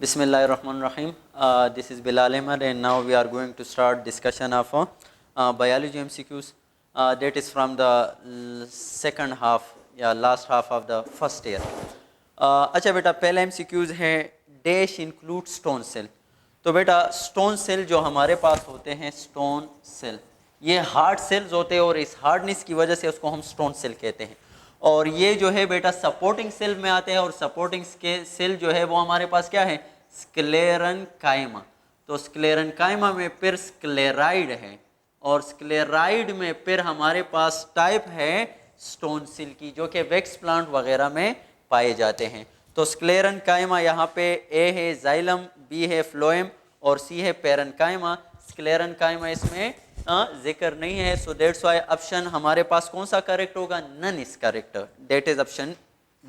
Bismillahirrahmanirrahim. This is Bilal Ahmed, and now we are going to start discussion of biology MCQs. That is from the second half, या last half of the first year. अच्छा बेटा, पहला MCQs है dash include stone cell. तो बेटा stone cell जो हमारे पास होते हैं, स्टोन सेल ये हार्ड सेल्स होते हैं और इस हार्डनेस की वजह से उसको हम स्टोन सेल कहते हैं. और ये जो है बेटा सपोर्टिंग सेल में आते हैं और सपोर्टिंग सेल जो है वो हमारे पास क्या है, स्क्लेरनकाइमा. तो स्क्लेरनकाइमा में फिर स्क्लेराइड है और स्क्लेराइड में फिर हमारे पास टाइप है स्टोन सेल की, जो कि वैक्स प्लांट वगैरह में पाए जाते हैं. तो स्क्लेरनकाइमा यहाँ पे ए है जाइलम, बी है फ्लोएम और सी है पेरेन्काइमा. स्क्लेरनकाइमा इसमें जिक्र नहीं है, सो दैट्स व्हाई ऑप्शन हमारे पास कौन सा करेक्ट होगा, none is correct, that is option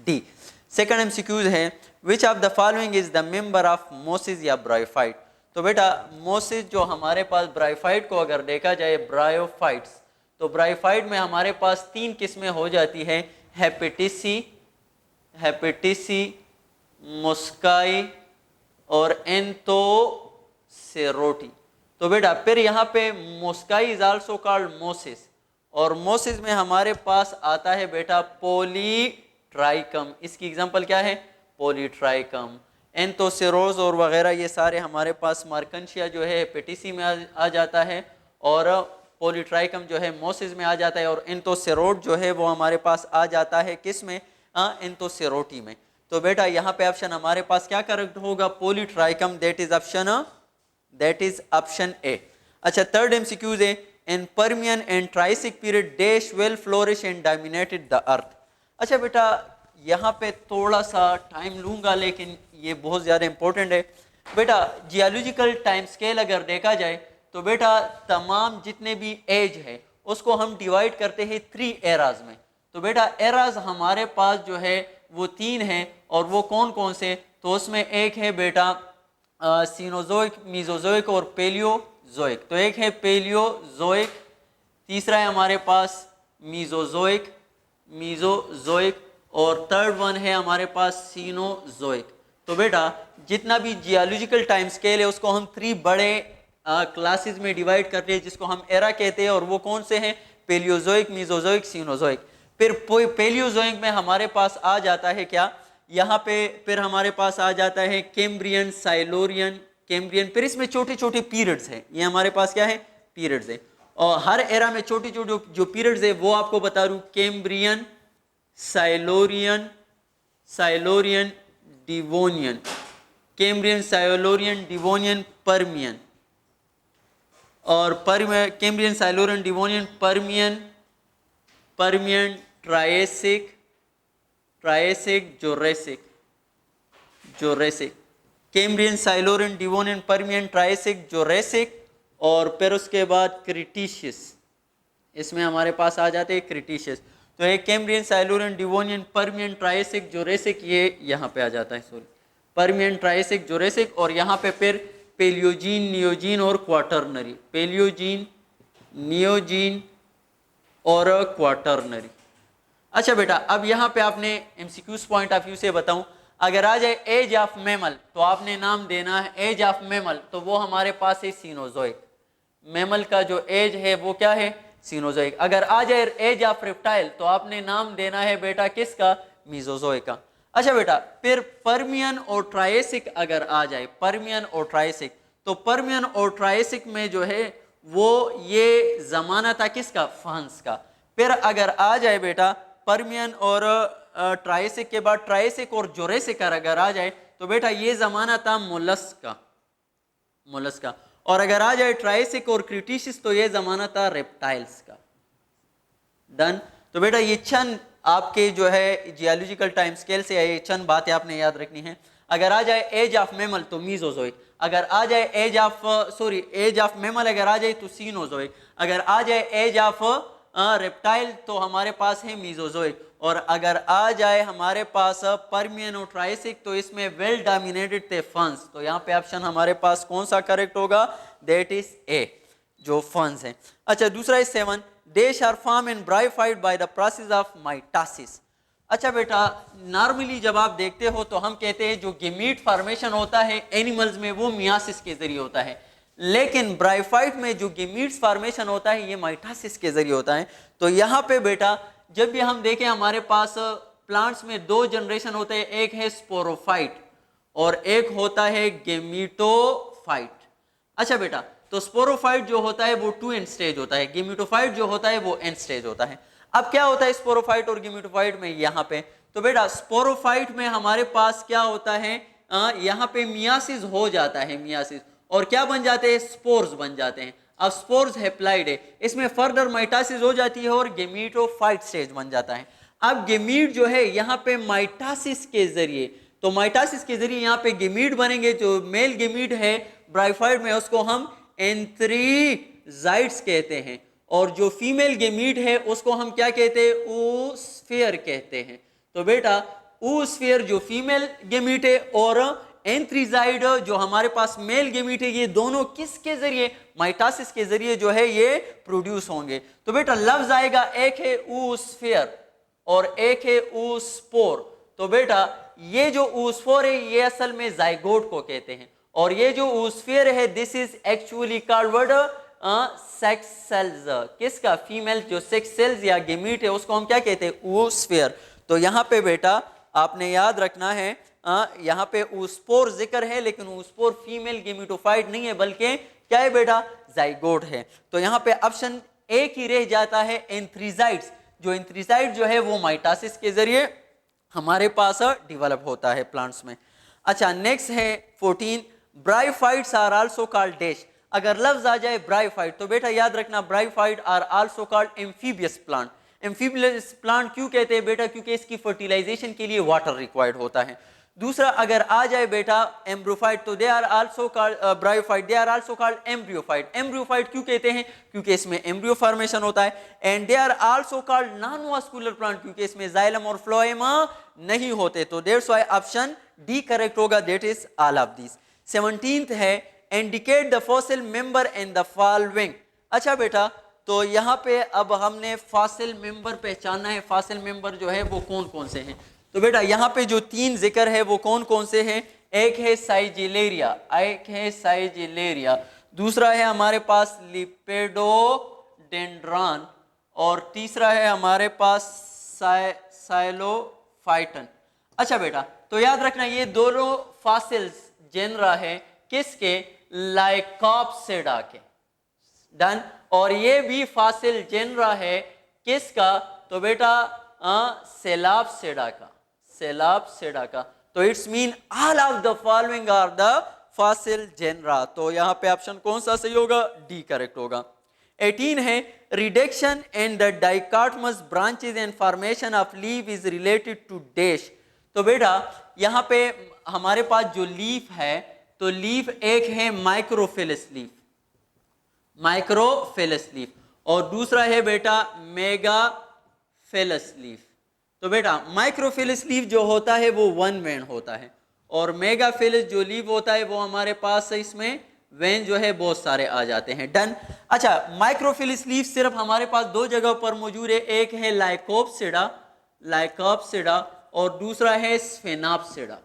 D. Second MCQs है which of the following is the member of mosses या ब्रायोफाइट. तो बेटा मोसिस जो हमारे पास, ब्रायोफाइट को अगर देखा जाए ब्रायोफाइट्स, तो ब्रायोफाइट में हमारे पास तीन किस्में हो जाती है, हेपेटिसी, मुस्काई और एंथोसेरोटी. तो बेटा फिर यहाँ पे मोस्काई इज आल्सो कॉल्ड मोसिस और मोसिस में हमारे पास आता है बेटा पॉलीट्राइकम. इसकी एग्जांपल क्या है, पॉलीट्राइकम. एंथोसेरोज और वगैरह ये सारे हमारे पास मार्कनशिया जो है हेपेटिसी में आ जाता है और पॉलीट्राइकम जो है मोसिस में आ जाता है और एंथोसेरोड जो है वो हमारे पास आ जाता है किस में, एंथोसेरोटी में. तो बेटा यहाँ पे ऑप्शन हमारे पास क्या करेक्ट होगा, Polytrichum, that is option A. अच्छा थर्ड एमसीक्यूज है in Permian and Triassic period dash well flourish and dominated the earth. अच्छा बेटा यहाँ पे थोड़ा सा टाइम लूंगा लेकिन ये बहुत ज़्यादा इंपॉर्टेंट है. बेटा जियोलॉजिकल टाइम स्केल अगर देखा जाए तो बेटा तमाम जितने भी एज है उसको हम डिवाइड करते हैं 3 एराज में. तो बेटा एराज हमारे पास जो है वो 3 हैं और वो कौन कौन से, तो उसमें एक है बेटा सीनोजोइक, मीजोजोइक और पेलियोजोइक. तो एक है पेलियोजोइक, तीसरा है हमारे पास मीजोजोइक और थर्ड वन है हमारे पास सीनोजोइक. तो बेटा जितना भी जियोलॉजिकल टाइम स्केल है उसको हम 3 बड़े क्लासेस में डिवाइड करते हैं जिसको हम एरा कहते हैं और वो कौन से हैं, पेलियोजोइक, मीजोजोइक, सीनोजोइक. फिर पेलियोजोइक में हमारे पास आ जाता है क्या, यहाँ पे फिर हमारे पास आ जाता है कैम्ब्रियन, साइलोरियन, कैम्ब्रियन. फिर इसमें छोटे छोटे पीरियड्स हैं, ये हमारे पास क्या है, पीरियड्स है. और हर एरा में छोटे छोटे जो पीरियड्स है वो आपको बता दूं, Cambrian, Silurian, Devonian, Cambrian, Silurian, Devonian, Permian और Cambrian, Silurian, Devonian, Permian, Triassic, Jurassic, Cambrian, Silurian, Devonian, Permian, Triassic, Jurassic और फिर उसके बाद क्रिटिशियस. इसमें हमारे पास आ जाते हैं क्रिटिशियस. तो एक Cambrian, Silurian, Devonian, Permian, Triassic, Jurassic, ये यहाँ पे आ जाता है, सॉरी, पर्मियन, ट्रायसिक, जोरेसिक और यहाँ पे फिर पेलियोजीन, नियोजीन और क्वाटरनरी, पेलियोजीन, नियोजीन और क्वाटरनरी. अच्छा बेटा अब यहाँ पे आपने एमसीक्यूज पॉइंट ऑफ व्यू से बताऊं, अगर आ जाए एज ऑफ मेमल तो आपने नाम देना है एज ऑफ मेमल, तो वो हमारे पास है सीनोजोइक. मेमल का जो एज है वो क्या है, सीनोजोइक. अगर आ जाए एज ऑफ रेप्टाइल तो आपने नाम देना है बेटा किसका, मीजोजोइक का. अच्छा बेटा फिर पर्मियन और ट्रायसिक अगर आ जाए, पर्मियन और ट्रायसिक, तो पर्मियन और ट्रायसिक में जो है वो ये जमाना था किसका, फंस का. फिर अगर आ जाए बेटा पर्मियन और ट्रायसिक के बाद ट्रायसिक और जोरेसिक अगर आ जाए तो बेटा ये जमाना था मोलस्क का. और अगर आ जाए ट्रायसिक और क्रिटिशियस तो ये जमाना था रेप्टाइल्स का. डन. तो बेटा ये चंद आपके जो है जियोलॉजिकल टाइम स्केल से ये चंद बातें आपने याद रखनी है. अगर आ जाए एज ऑफ मेमल तो मीजोजोइक, अगर आ जाए एज ऑफ मेमल अगर आ जाए तो सीनोजोइक, अगर आ जाए एज ऑफ रेप्टाइल तो हमारे पास है मीजोजोइक और अगर आ जाए हमारे पास पर्मियन और ट्रायसिक तो इसमें वेल डोमिनेटेड थे फंस. तो यहाँ पे ऑप्शन हमारे पास कौन सा करेक्ट होगा, दैट इज ए, जो फंस है. अच्छा दूसरा is 7, dash R form and bryophyte by the process of mitosis. अच्छा बेटा, नॉर्मली जब आप देखते हो तो हम कहते हैं जो गेमीट फॉर्मेशन होता है एनिमल्स में वो मियासिस के जरिए होता है, लेकिन ब्रायोफाइट में जो गेमीट्स फॉर्मेशन होता है ये माइटोसिस के जरिए होता है। तो यहाँ पे बेटा जब भी हम देखें हमारे पास प्लांट्स में दो जनरेशन होते हैं, एक है स्पोरोफाइट और एक होता है गेमीटोफाइट। अच्छा बेटा, तो स्पोरोफाइट जो होता है वो 2 एंड स्टेज होता है, गेमीटोफाइट जो होता है वो एंड स्टेज होता है। अब क्या होता है स्पोरोफाइट और गेमीटोफाइट में यहाँ पे, तो बेटा स्पोरोफाइट में हमारे पास क्या होता है, यहाँ पे मियासिस हो जाता है, मियासिस, और क्या बन जाते हैं, स्पोर्स बन जाते हैं। अब स्पोर्स हैप्लाइड है, इसमें फर्दर माइटोसिस हो जाती है और गेमीटोफाइट स्टेज बन जाता है। अब गेमीट जो है यहाँ पे माइटोसिस के जरिए, तो माइटोसिस के जरिए यहाँ पे गेमीट बनेंगे। जो मेल गेमीट है ब्रायोफाइट में उसको हम एंथ्रीजाइट्स कहते हैं, और जो फीमेल गेमीट है उसको हम क्या कहते हैं, oosphere कहते हैं। तो बेटा oosphere जो फीमेल गेमीट है और एंथ्रीजाइड जो हमारे पास मेल गेमीट है, ये दोनों किसके जरिए, माइटोसिस के जरिए जो है ये प्रोड्यूस होंगे। तो बेटा लफ्ज आएगा, एक है oosphere और एक है oospore। तो बेटा ये जो oospore है ये असल में जाइगोट को कहते हैं, और ये जो oosphere है this is actually called word sex cells. किसका, फीमेल जो सेक्स सेल्स या गेमीट है उसको हम क्या कहते हैं, oosphere। तो यहाँ पे बेटा आपने याद रखना है, यहाँ पे oospore जिक्र है, लेकिन oospore फीमेल गेमीटोफाइट नहीं है, बल्कि क्या है बेटा, जाइगोट है। तो यहाँ पे ऑप्शन एक ही रह जाता है, एंथ्रीजाइड्स। जो एंथ्रीजाइड जो है वो माइटोसिस के जरिए हमारे पास डेवलप होता है प्लांट्स में। अच्छा नेक्स्ट है 14, bryophytes are also called dash. अगर लफ्ज आ जाए ब्रायोफाइट तो बेटा याद रखना, bryophyte are also called amphibious plant. Amphibious plant क्यों कहते हैं बेटा, क्योंकि इसकी फर्टिलाइजेशन के लिए वाटर रिक्वायर्ड होता है। दूसरा अगर आ जाए बेटा एम्ब्रियोफाइट, तो they are also called bryophyte, they are also called embryophyte. Embryophyte क्यों कहते हैं, क्योंकि इसमें एम्ब्रियो फॉर्मेशन होता है। And they are also called non vascular plant, क्योंकि इसमें जाइलम और फ्लोएम नहीं होते। तो that's why option D correct होगा, that is all of this. 17th है, indicate the fossil member in the following. अच्छा बेटा, तो यहाँ पे अब हमने फॉसिल मेंबर पहचानना है, फॉसिल मेंबर जो है वो कौन कौन से हैं। तो बेटा यहाँ पे जो 3 जिक्र है वो कौन कौन से हैं, एक है साइजिलेरिया, एक है साइजिलेरिया, दूसरा है हमारे पास लिपेडोडेंड्रॉन, और तीसरा है हमारे पास साइलोफाइटन। अच्छा बेटा, तो याद रखना ये दोनों फॉसिल्स जेनरा है किसके, लाइकोप्सिडा के। डन। और ये भी फॉसिल जेनरा है किसका, तो बेटा सेलाप्सिडा का, सेलाप्सिडा का। तो it's mean all of the following are the fossil genera. तो यहाँ पे ऑप्शन कौन सा सही होगा, डी करेक्ट होगा। 18 है, reduction in the dichotomous branches and formation of leaf is related to dash. तो बेटा यहाँ पे हमारे पास जो लीफ है, तो लीफ एक है माइक्रोफिलस लीफ, माइक्रोफिलस लीफ, और दूसरा है बेटा मेगाफिलस लीफ। तो बेटा माइक्रोफिलस लीफ जो होता है वो 1 वेन होता है, और मेगाफिलस जो लीफ होता है वो हमारे पास इसमें वेन जो है बहुत सारे आ जाते हैं। डन। अच्छा माइक्रोफिलस लीफ सिर्फ हमारे पास 2 जगह पर मौजूद है, एक है लाइकोप्सिडा, लाइकोप्सिडा, और दूसरा है स्फेनोप्सिडा,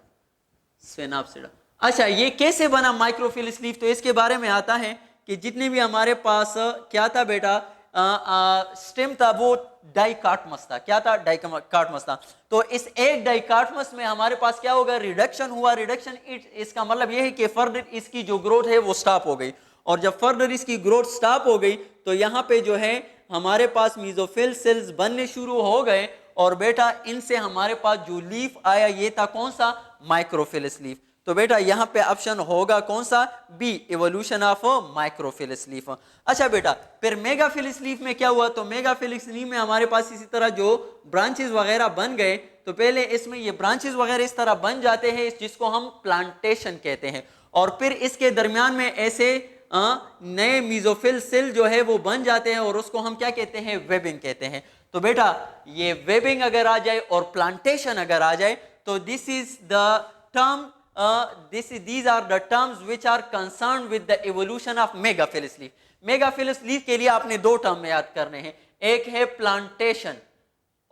स्फेनोप्सिडा। अच्छा ये कैसे बना माइक्रोफिलस लीफ, तो इसके बारे में आता है कि जितने भी हमारे पास क्या था बेटा, स्टेम था वो डाइकोटमस था। क्या था, डाइकोटमस था। तो इस एक डाइकोटमस में हमारे पास क्या होगा, रिडक्शन हुआ। रिडक्शन इसका मतलब यह है कि फर्दर इसकी जो ग्रोथ है वो स्टॉप हो गई, और जब फर्दर इसकी ग्रोथ स्टॉप हो गई तो यहाँ पे जो है हमारे पास मीजोफिल सेल्स बनने शुरू हो गए, और बेटा इनसे हमारे पास जो लीफ आया ये था कौन सा, माइक्रोफिलस लीफ। तो बेटा यहाँ पे ऑप्शन होगा कौन सा, B, evolution of microphyllous leaf. अच्छा बेटा फिर मेगाफिलस लीफ में क्या हुआ, तो मेगाफिलस लीफ में हमारे पास इसी तरह जो ब्रांचेस वगैरह बन गए, तो पहले इसमें ये ब्रांचेस वगैरह इस तरह बन जाते हैं जिसको हम प्लांटेशन कहते हैं, और फिर इसके दरमियान में ऐसे नए मीजोफिल सेल जो है वो बन जाते हैं, और उसको हम क्या कहते हैं, वेबिंग कहते हैं। तो बेटा ये वेबिंग अगर आ जाए और प्लांटेशन अगर आ जाए, तो this is the term, these are the terms which are concerned with the evolution of megaphilous leaf. megaphilous leaf के लिए आपने 2 टर्म याद करने हैं, एक है प्लांटेशन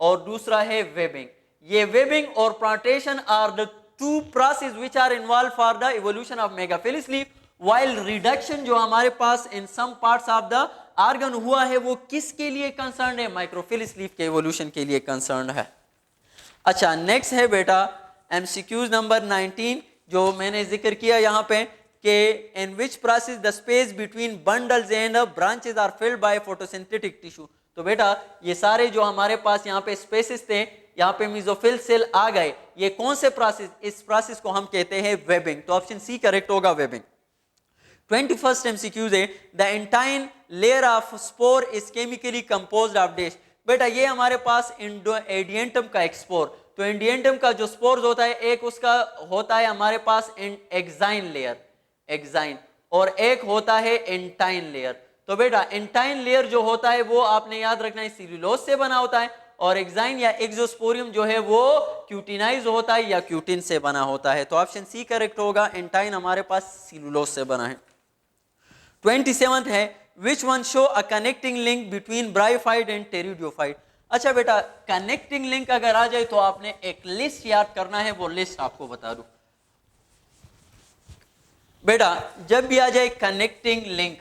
और दूसरा है वेबिंग। ये वेबिंग और plantation are the two process which are involve for the evolution of megaphyllous leaf, while reduction जो हमारे पास in some parts of the organ हुआ है वो किसके लिए कंसर्न है, माइक्रोफिलिस लीफ के इवोल्यूशन के लिए कंसर्न है। अच्छा नेक्स्ट है बेटा एमसीक्यूज नंबर 19 जो मैंने जिक्र किया यहाँ पे कि in which process the space between bundles and branches are filled by photosynthetic tissue. तो बेटा ये सारे जो हमारे पास यहाँ पे स्पेसेस थे, यहाँ पे मेसोफिल सेल आ गए, ये कौन से प्रोसेस, इस प्रोसेस को हम कहते हैं वेबिंग। तो ऑप्शन सी करेक्ट होगा, वेबिंग। 21st MCQ है the एंटाइन layer of spore is chemically composed of dash. बेटा ये हमारे पास एडियंटम का एक स्पोर, तो एडियंटम का जो स्पोर्स होता है एक उसका होता है हमारे पास एक्साइन लेयर, एक्साइन, और एक होता है एंटाइन लेयर। तो बेटा एंटाइन लेयर जो होता है वो आपने याद रखना है सेल्यूलोज से बना होता है, और एक्साइन या एक्सोस्पोरियम जो है वो क्यूटिनाइज होता है या क्यूटिन से बना होता है। तो ऑप्शन सी करेक्ट होगा, एंटाइन हमारे पास सेल्यूलोज से बना है। 27th है which one show a connecting link between bryophyte and pteridophyte. अच्छा बेटा कनेक्टिंग लिंक अगर आ जाए तो आपने एक लिस्ट याद करना है, वो लिस्ट आपको बता दूं बेटा। जब भी आ जाए कनेक्टिंग लिंक,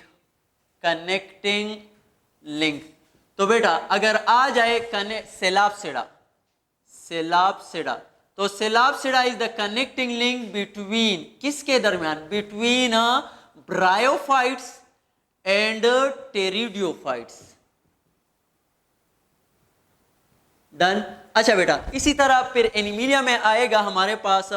कनेक्टिंग लिंक, तो बेटा अगर आ जाए सेलाप्सिडा, सेलाप्सिडा, तो Psilopsida is the connecting link between, किसके दरमियान, between bryophytes and pteridophytes. Done. अच्छा बेटा इसी तरह फिर एनीमिलिया में आएगा हमारे पास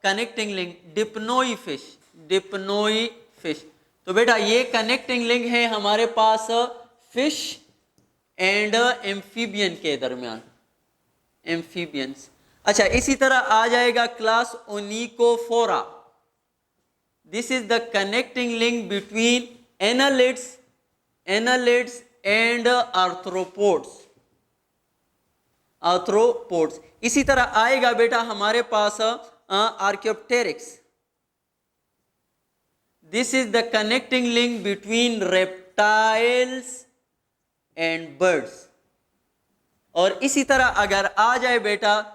connecting link Dipnoi fish, Dipnoi fish. तो बेटा ये कनेक्टिंग लिंक है हमारे पास फिश एंड एम्फीबियन के दरमियान, एम्फीबियंस। अच्छा इसी तरह आ जाएगा class Onychophora, this is the connecting link between annelids, annelids and arthropods, arthropods. इसी तरह आएगा बेटा हमारे पास Archaeopteryx, this is the connecting link between reptiles and birds. और इसी तरह अगर आ जाए बेटा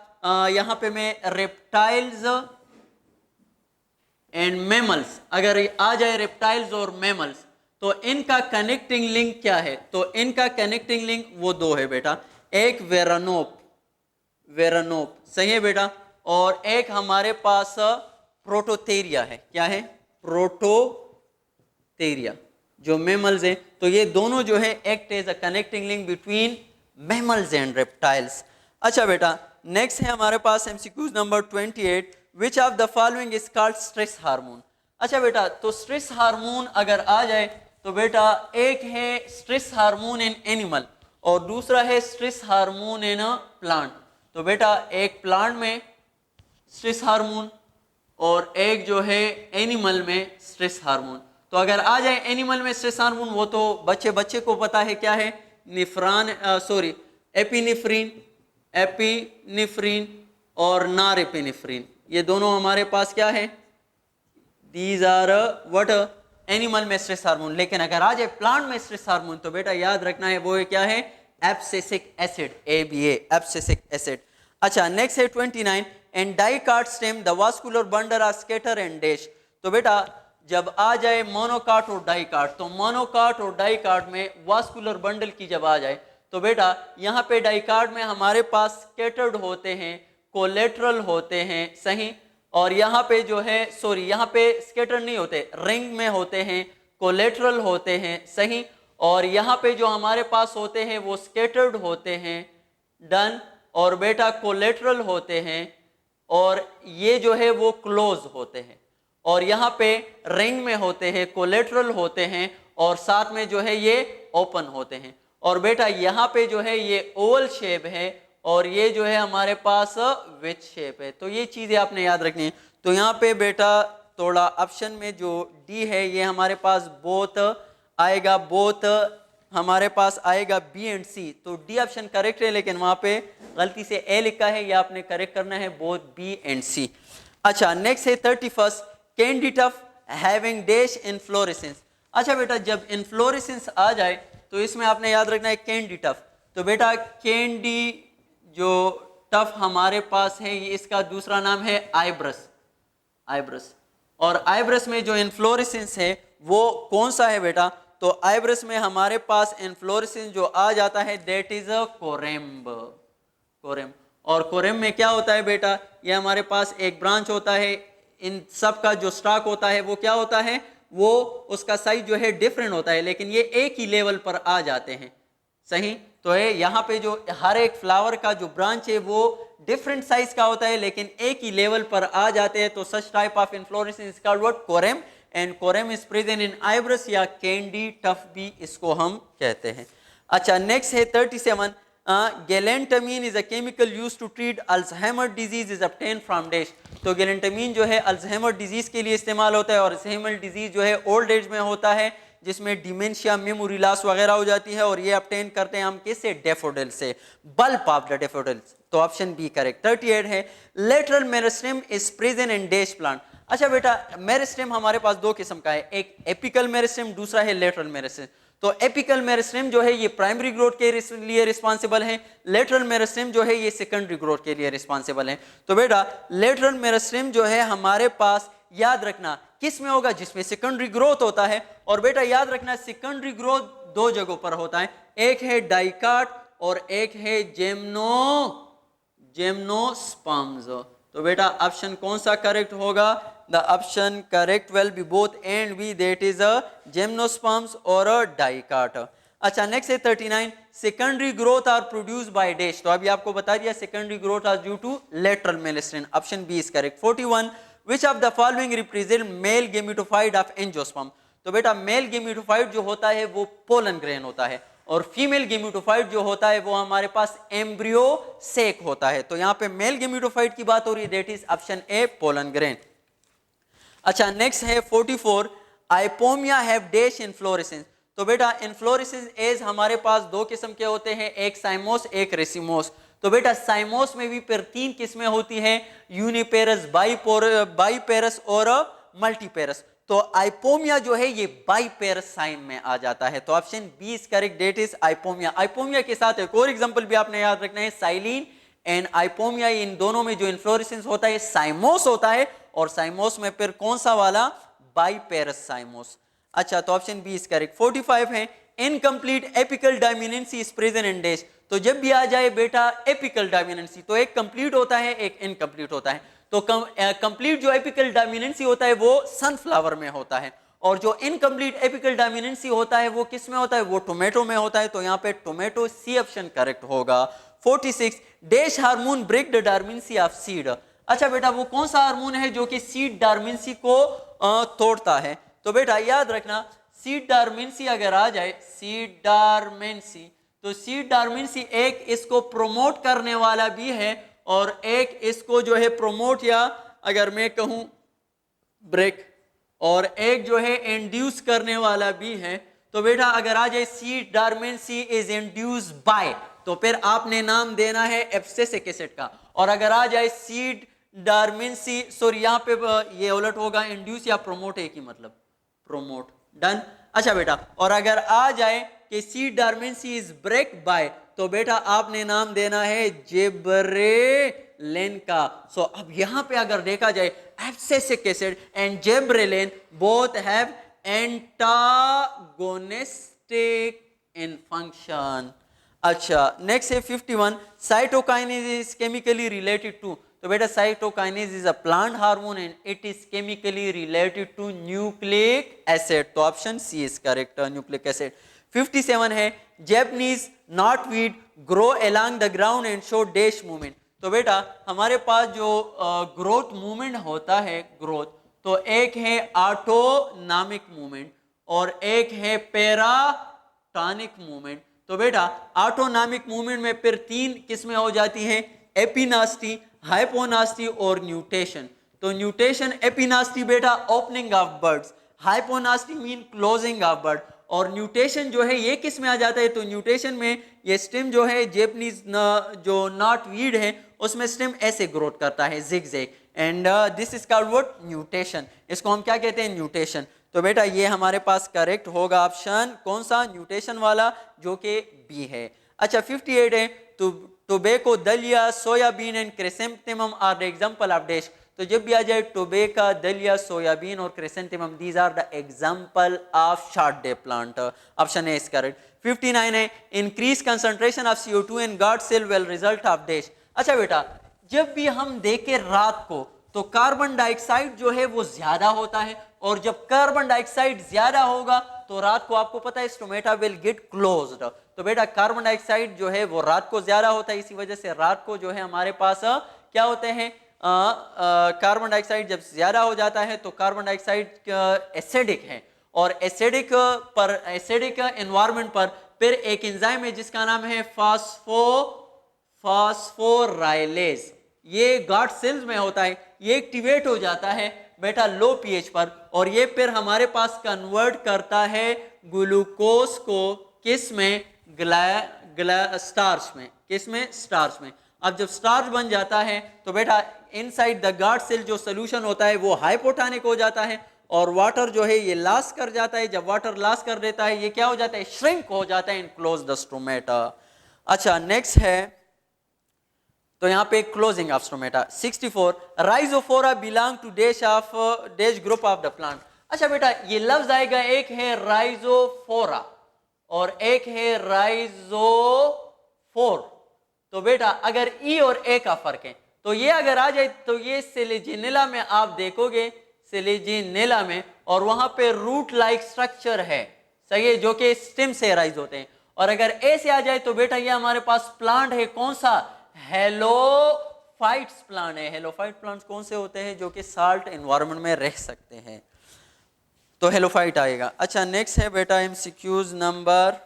यहां पे मैं रेप्टाइल्स एंड मैमल्स, अगर आ जाए रेप्टाइल्स और मैमल्स, तो इनका कनेक्टिंग लिंक क्या है, तो इनका कनेक्टिंग लिंक वो दो है बेटा, एक वेरानोप, वेरानोप सही है बेटा, और एक हमारे पास प्रोटोथेरिया है, क्या है, प्रोटोथेरिया जो मैमल्स है। तो ये दोनों जो है act as a connecting link between mammals and reptiles. अच्छा बेटा नेक्स्ट है हमारे पास MCQs number 28 which of the following is called stress hormone. अच्छा बेटा तो स्ट्रेस हार्मोन अगर आ जाए तो बेटा एक है स्ट्रेस हार्मोन इन एनिमल और दूसरा है स्ट्रेस हार्मोन इन प्लांट। तो बेटा एक प्लांट में स्ट्रेस हार्मोन और एक जो है एनिमल में स्ट्रेस हार्मोन। तो अगर आ जाए एनिमल में स्ट्रेस हार्मोन वो तो बच्चे को पता है क्या है, निफ्रान एपिनिफ्रीन, एपिनिफ्रीन और नार एपिनिफ्रीन, ये दोनों हमारे पास क्या है, दीज आर व्हाट एनिमल में स्ट्रेस हार्मोन। लेकिन अगर आ जाए प्लांट में स्ट्रेस हार्मोन तो बेटा याद रखना है वो क्या है, abscisic acid, ABA abscisic acid. अच्छा नेक्स्ट है 29 and dicot stem the vascular bundle are scatter and dash. तो बेटा जब आ जाए मोनोकाट और डाइकाट, तो मोनोकाट और डाइकाट में वास्कुलर बंडल की जब आ जाए तो बेटा यहाँ पे डाइकाट में हमारे पास स्कैटर्ड होते हैं, कोलेटरल होते हैं सही, और यहाँ पे जो है यहाँ पे स्कैटर नहीं होते, रिंग में होते हैं, कोलेटरल होते हैं सही, और यहाँ पे जो हमारे पास होते हैं वो स्कैटर्ड होते हैं डन, और बेटा कोलेटरल होते हैं, और ये जो है वो क्लोज होते हैं, और यहाँ पे रिंग में होते हैं, कोलेटरल होते हैं, और साथ में जो है ये ओपन होते हैं। और बेटा यहाँ पे जो है ये ओवल शेप है और ये जो है हमारे पास विच शेप है। तो ये चीज़ें आपने याद रखनी है। तो यहाँ पे बेटा थोड़ा ऑप्शन में जो डी है ये हमारे पास बोथ आएगा, बोथ हमारे पास आएगा बी एंड सी, तो डी ऑप्शन करेक्ट है, लेकिन वहाँ पे गलती से ए लिखा है, ये आपने करेक्ट करना है बोथ बी एंड सी। अच्छा नेक्स्ट है 31 candy tough having dash inflorescence. अच्छा बेटा जब इनफ्लोरेसेंस आ जाए तो इसमें आपने याद रखना है कैंडी टफ। तो बेटा कैंडी जो टफ हमारे पास है, ये इसका दूसरा नाम है आइब्रस, आइब्रस। और आइब्रस में जो इन्फ्लोरेसेंस है वो कौन सा है बेटा? तो आइब्रस में हमारे पास इन्फ्लोरेसेंस जो आ जाता है दैट इज अ कोरेम्ब, कोरेम। और कोरेम में क्या होता है बेटा? ये हमारे पास एक ब्रांच होता है, इन सब का जो स्टॉक होता है वो क्या होता है? वो उसका साइज जो है डिफरेंट होता है, लेकिन ये एक ही लेवल पर आ जाते हैं, सही। तो है यहाँ पे जो हर एक फ्लावर का जो ब्रांच है वो डिफरेंट साइज का होता है, लेकिन एक ही लेवल पर आ जाते हैं। तो such type of inflorescence is called what? Corymb. And corymb is present in Iberis या कैंडी टफ भी इसको हम कहते हैं। अच्छा, नेक्स्ट है 37। Galantamine is a chemical use to treat Alzheimer disease is obtain from dash. तो गैलेंटामीन जो है अल्जाइमर डिजीज के लिए इस्तेमाल होता है, और अल्जाइमर डिजीज जो है ओल्ड एज में होता है, जिसमें डिमेंशिया, मेमोरी लॉस वगैरह हो जाती है, और ये ऑब्टेन करते हैं हम किससे? डैफोडिल से, बल्ब ऑफ द डैफोडिल्स। तो ऑप्शन बी करेक्ट। 38 है lateral meristem is present in dash plant. अच्छा बेटा, मेरिस्टेम हमारे पास दो किस्म का है, एक एपिकल मेरिस्टेम, दूसरा है लेटरल मेरिस्टेम। तो एपिकल मेरिस्टेम जो है ये प्राइमरी ग्रोथ के लिए रिस्पॉन्सिबल है, लेटरल मेरिस्टेम जो है ये सेकेंडरी ग्रोथ के लिए रिस्पॉन्सिबल है। तो बेटा लेटरल मेरिस्टेम जो है हमारे पास, याद रखना किस में होगा? जिसमें सेकेंडरी ग्रोथ होता है। और बेटा याद रखना सेकेंडरी ग्रोथ दो जगहों पर होता है, एक है डाइकाट और एक है जिम्नोस्पर्म्स। तो बेटा ऑप्शन कौन सा करेक्ट होगा? The option correct will be both A and B, that is a gymnosperms और अ डाइकाट। अच्छा, नेक्स्ट है 39। Secondary growth are produce by dash. तो अभी आपको बता दिया secondary growth are due to lateral meristem, option B is correct. 41। Which of the following represent male gametophyte of angiosperm? तो बेटा मेल गेमेटोफाइट जो होता है वो पोलन ग्रेन होता है, और फीमेल गेमेटोफाइट जो होता है वो हमारे पास एम्ब्रियो सेक होता है। तो यहाँ पे मेल गेमेटोफाइट की बात हो रही है, that is option A pollen grain. अच्छा, नेक्स्ट है 44। Ipomoea have dash inflorescence. तो बेटा इन्फ्लोरेसेंस एज हमारे पास दो किस्म के होते हैं, एक साइमोस एक रेसिमोस। तो बेटा साइमोस में भी फिर तीन किस्में होती हैं, यूनिपेरस, बाईपेरस और मल्टीपेरस। तो आइपोमिया जो है ये बाईपेरस साइन में आ जाता है। तो option B is correct, that is ipomoea. Ipomoea के साथ एक और एग्जांपल भी आपने याद रखना है, साइलिन एंड आइपोमिया, इन दोनों में जो इन्फ्लोरेसेंस होता है साइमोस होता है, और साइमोस में फिर कौन सा वाला? बाईपेरस साइमोस। अच्छा, तो ऑप्शन बी इज करेक्ट। 45 है incomplete apical dominance is present in dash. तो जब भी आ जाए बेटा एपिकल डायमिनेंसी, तो एक कंप्लीट होता है एक इनकम्प्लीट होता है। तो कंप्लीट जो एपिकल डायमिनेंसी होता है वो सनफ्लावर में होता है, और जो इनकम्प्लीट एपिकल डायमिनेंसी होता है वो किस में होता है? वो टोमेटो में होता है। तो यहाँ पे टोमेटो, सी ऑप्शन करेक्ट होगा। 46 dash hormone break the dormancy of seed. अच्छा बेटा, वो कौन सा हार्मोन है जो कि सीड डार्मिनेंसी को तोड़ता है? तो बेटा याद रखना सीड डार्मिनेंसी अगर आ जाए, सीड डार्मिनेंसी, तो सीड डार्मिनेंसी एक इसको प्रोमोट करने वाला भी है, और एक इसको जो है प्रोमोट या अगर मैं कहूं ब्रेक, और एक जो है इंड्यूस करने वाला भी है। तो बेटा अगर आ जाए सीड डार्मिनेंसी इज इंड्यूस बाय, तो फिर आपने नाम देना है एब्सिसिक एसिड का। और अगर आ जाए सीड डार्मिनेंसी, सॉरी यहाँ पे ये उलट होगा, इंड्यूस या प्रोमोट एक ही मतलब, प्रोमोट, डन। अच्छा बेटा, और अगर आ जाए कि सीड डार्मिनेंसी इज ब्रेक बाय, तो बेटा आपने नाम देना है जेब्रेलिन का। सो अब यहां पे अगर देखा जाए abscisic acid and gibberellin both have antagonistic in function. अच्छा, नेक्स्ट है 51 cytokinin is chemically related to. तो बेटा cytokinin is a plant hormone and it is chemically related to nucleic acid. तो option C is correct, nucleic acid. 57 है Japanese knotweed grow along the ground and show dash movement. तो बेटा हमारे पास जो growth movement होता है, growth, तो एक है ऑटोनॉमिक मूवमेंट और एक है पैराटॉनिक मूवमेंट। तो बेटा ऑटोनॉमिक मूवमेंट में फिर तीन किस्में हो जाती हैं, एपिनास्टी, हाइपोनास्टी और न्यूटेशन। तो न्यूटेशन, एपिनास्टी बेटा opening of birds, hyponasty mean closing of bird, और न्यूटेशन जो है ये किस में आ जाता है? तो न्यूटेशन में ये स्टेम जो है जेपनीज जो नॉटवीड है उसमें स्टेम ऐसे ग्रोथ करता है zigzag, and this is called what? Nutation. इसको हम क्या कहते हैं? न्यूटेशन। तो बेटा ये हमारे पास करेक्ट होगा ऑप्शन कौन सा? न्यूटेशन वाला, जो कि बी है। अच्छा 58 है tobacco, dahlia, soybean and chrysanthemum are the example of dash. तो जब भी आ जाए टोबैका, दलिया, सोयाबीन और chrysanthemum, these are the example of short day plant. Option A is correct. 59 है increase concentration of CO2 in guard cell will result of dash. अच्छा बेटा, जब भी हम देखें रात को तो कार्बन डाइऑक्साइड जो है वो ज्यादा होता है, और जब कार्बन डाइऑक्साइड ज्यादा होगा तो रात को आपको पता है स्टोमेटा विल गेट क्लोज्ड। तो बेटा कार्बन डाइऑक्साइड जो है वो रात को ज्यादा होता है, इसी वजह से रात को जो है हमारे पास क्या होते हैं, कार्बन डाइऑक्साइड जब ज्यादा हो जाता है तो कार्बन डाइऑक्साइड एसिडिक है, और एसिडिक एनवायरमेंट पर फिर एक एंजाइम है जिसका नाम है फास्फोराइलेज, ये गार्ड सेल्स में होता है, ये एक्टिवेट हो जाता है बेटा लो पीएच पर, और ये फिर हमारे पास कन्वर्ट करता है ग्लूकोज को किस में, स्टार्च में। किस में? स्टार्च में। अब जब स्टार्च बन जाता है तो बेटा इनसाइड द गार्ड सेल जो सोल्यूशन होता है वो हाइपोटोनिक हो जाता है, और वाटर जो है ये लॉस कर जाता है। जब वाटर लॉस कर देता है ये क्या हो जाता है, श्रिंक हो जाता है इन क्लोज द स्टोमेटा। अच्छा नेक्स्ट है, तो यहाँ पे closing of stomata. 64 rhizophora belong to dash group of the plant. अच्छा बेटा ये लफ्ज आएगा, एक है राइजोफोरा और एक है राइजोफोर। तो बेटा अगर ई और ए का फर्क है तो ये अगर आ जाए तो ये सेलेजिनेला में आप देखोगे, सेलेजिनेला में, और वहां पे रूट लाइक स्ट्रक्चर है, सही है, जो कि स्टेम से राइज होते हैं। और अगर ए से आ जाए तो बेटा ये हमारे पास प्लांट है, कौन सा, हेलोफाइट्स प्लांट है। हेलोफाइट प्लांट्स कौन से होते हैं, जो कि साल्ट एनवायरनमेंट में रह सकते हैं, तो हेलोफाइट आएगा। अच्छा नेक्स्ट है बेटा MCQs number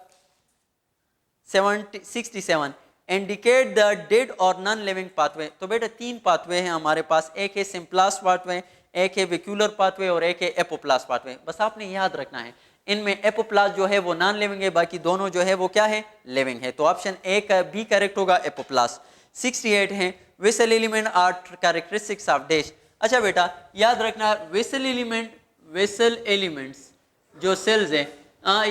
67 indicate the dead और नॉन लिविंग पाथवे। तो बेटा तीन पाथवे हैं हमारे पास, एक है सिंप्लास्ट पाथवे, एक है वेक्यूलर पाथवे और एक है एपोप्लास्ट पाथवे। बस आपने याद रखना है इनमें एपोप्लास्ट जो है वो नॉन लिविंग है, बाकी दोनों जो है वो क्या है, लिविंग है। तो ऑप्शन ए का बी करेक्ट होगा, एपोप्लास्ट। 68 है vessel element are characteristics of dash. अच्छा बेटा याद रखना वेसल एलिमेंट्स जो सेल्स है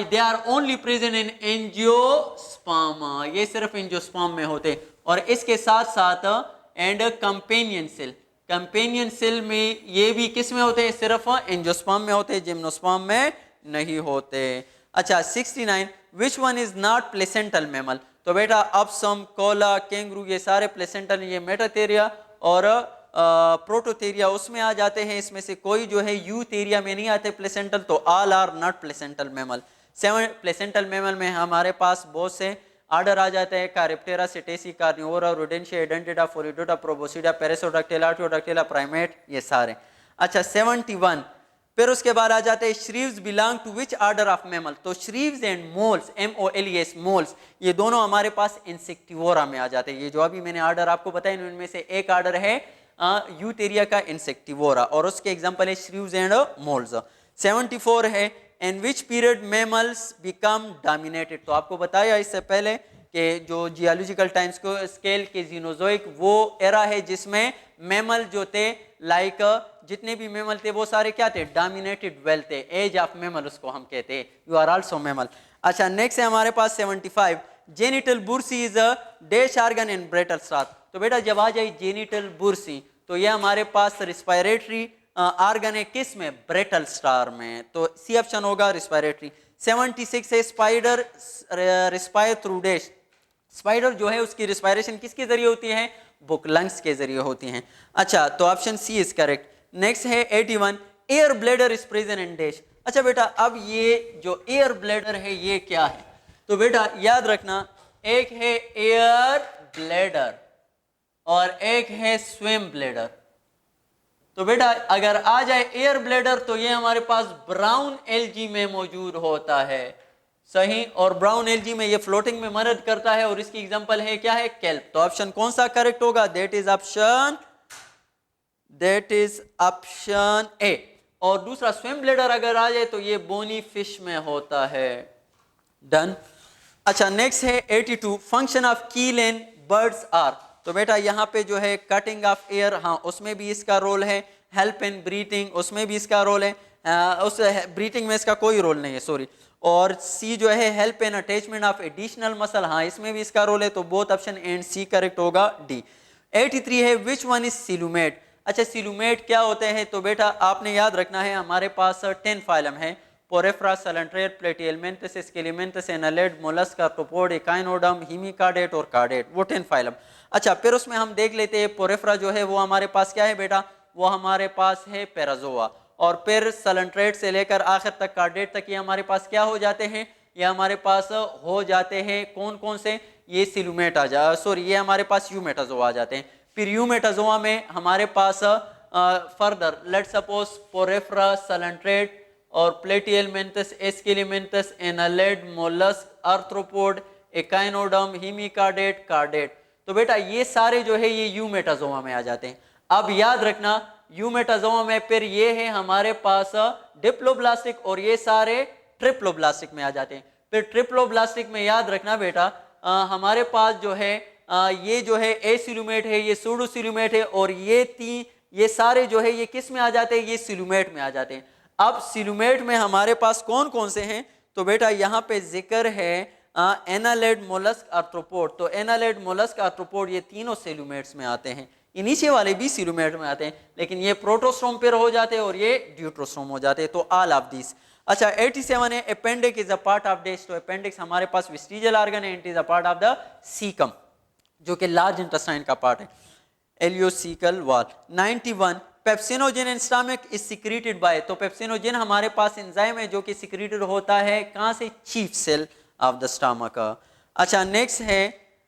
they are only present in angiosperm, ये सिर्फ एंजियोस्पर्म में होते हैं। और इसके साथ साथ एंड कंपेनियन सेल में ये भी किस में होते हैं, सिर्फ एंजियोस्पर्म में होते हैं, जिम्नोस्पर्म में नहीं होते। अच्छा 69 विच one is not placental mammal. तो बेटा अपसम, कोला, कैंगरू ये सारे प्लेसेंटल, ये मेटाथेरिया और प्रोटोथेरिया उसमें आ जाते हैं। इसमें से कोई जो है यूथेरिया में नहीं आते प्लेसेंटल, तो all are not placental mammal. 7 placental mammal में हमारे पास बहुत से आर्डर आ जाते हैं, कैरिप्टेरा, सिटेसी, कार्निवोरा, रोडेंशिया, एडेंटिडा, फोरिडोटा, प्रोबोसिडा, पेरेसोडक्टिला, आर्टियोडक्टिला, प्राइमेट, ये सारे। अच्छा 71 फिर उसके बाद आ जाते हैं shrews belong to which order of mammal. तो shrews and moles, MOLES moles, ये दोनों हमारे पास इंसेक्टिवोरा में आ जाते हैं। ये जो अभी मैंने आर्डर आपको बताया इनमें से एक आर्डर है यूथेरिया का इंसेक्टिवोरा, और उसके एग्जांपल है श्रीव्स एंड मोल्स। 74 है in which period mammals become dominated. तो आपको बताया इससे पहले कि जो जियोलॉजिकल टाइम स्केल के जीनोजोइक वो एरा है जिसमें मैमल जो थे लाइक जितने भी मैमल थे वो सारे क्या थे, डोमिनेटेड वेल थे, एज ऑफ मैमल उसको हम कहते हैं, यू आर आल्सो मैमल। अच्छा नेक्स्ट है हमारे पास 75 genital bursae is a dash organ in brittle starch. तो बेटा जब आ जाए जेनिटल बुर्सी तो ये हमारे पास रिस्पायरेटरी ऑर्गन है, किस में, ब्रेटल स्टार में, तो सी ऑप्शन होगा रिस्पायरेटरी। 76 है spider respire through dash. Spider जो है उसकी रिस्पायरेशन किसके जरिए होती है, बुक लंग्स के जरिए होती हैं। अच्छा तो option C is correct. Next है 81 air bladder is present in dash. अच्छा बेटा अब ये जो एयर ब्लैडर है ये क्या है, तो बेटा याद रखना एक है एयर ब्लैडर और एक है स्विम ब्लैडर। तो बेटा अगर आ जाए एयर ब्लैडर तो ये हमारे पास ब्राउन एल्गी में मौजूद होता है, सही, और ब्राउन एल्गी में ये फ्लोटिंग में मदद करता है, और इसकी एग्जांपल है क्या है, केल्प। तो ऑप्शन कौन सा करेक्ट होगा, दैट इज ऑप्शन ए। और दूसरा स्विम ब्लैडर अगर आ जाए तो ये बोनी फिश में होता है, डन। अच्छा नेक्स्ट है 82 फंक्शन ऑफ कील इन बर्ड्स आर। तो बेटा यहाँ पे जो है कटिंग ऑफ एयर, हाँ उसमें भी इसका रोल है, हेल्प इन ब्रीथिंग उसमें भी इसका रोल है, उस ब्रीथिंग में इसका कोई रोल नहीं है, सॉरी। और सी जो है help in attachment of additional muscle, हाँ इसमें भी इसका रोल है, तो both option A and C correct होगा, डी। 83 है विच वन इज सिलुमेट। अच्छा सिलुमेट क्या होते हैं, तो बेटा आपने याद रखना है हमारे पास 10 फाइलम है, पोरेफ्रा, सैलेंट्रेट, प्लेटिहेल्मिन्थस, स्केलिमिन्थस, एनालिड, मोलस्क, आर्थ्रोपोड, एकाइनोडर्म, हेमिकार्डेट और कार्डेट, वो 10 फाइलम। अच्छा फिर उसमें हम देख लेते हैं पोरेफ्रा जो है वो हमारे पास क्या है बेटा, वो हमारे पास है पैराजोआ, और फिर सैलेंट्रेट से लेकर आखिर तक कार्डेट तक ये हमारे पास क्या हो जाते हैं, ये हमारे पास हो जाते हैं कौन कौन से, ये सिलुमेट आ जा सॉरी ये हमारे पास यूमेटाजोआ आ जाते हैं। फिर यूमेटाजोआ में हमारे पास फर्दर लेट सपोज पोरेफ्रा, सैलेंट्रेट और प्लेटिहेल्मिन्थस, एस्केलिमिन्थस, एनालिड, मोलस्क, आर्थ्रोपोड, एकाइनोडर्म, हेमिकार्डेट, कार्डेट, तो बेटा ये सारे जो है ये यूमेटाजोआ में आ जाते हैं। अब याद रखना यूमेटाजोआ में फिर ये है हमारे पास डिप्लोब्लास्टिक और ये सारे ट्रिप्लोब्लास्टिक में आ जाते हैं। फिर ट्रिप्लोब्लास्टिक में याद रखना बेटा हमारे पास जो है ये जो है एसिलुमेट है, ये सूडोसिलुमेट है, और ये सारे जो है ये किस में आ जाते हैं, ये सिलुमेट में आ जाते हैं। अब सिलुमेट में हमारे पास कौन कौन से हैं, तो बेटा यहाँ पे जिक्र है एनालिड, मोलस्क, आर्थ्रोपोड, तो एनालिड, मोलस्क, आर्थ्रोपोड ये तीनों सिलुमेट्स में आते हैं। ये नीचे वाले भी सिलुमेट में आते हैं, लेकिन ये प्रोटोस्टोम पर हो जाते हैं और ये ड्यूट्रोस्टोम हो जाते हैं, तो ऑल ऑफ दिस। अच्छा 87 है appendix is a part of dish, तो अपेंडिक्स हमारे पास वेस्टिजियल ऑर्गन है, it is a part of the caecum जो कि लार्ज इंटेस्टाइन का पार्ट है, ileocaecal valve. 91 pepsinogen in stomach is secreted by, तो पेप्सिनोजेन हमारे पास एंजाइम है जो कि सिक्रेटेड होता है कहाँ से, chief cell of the stomach. अच्छा नेक्स्ट है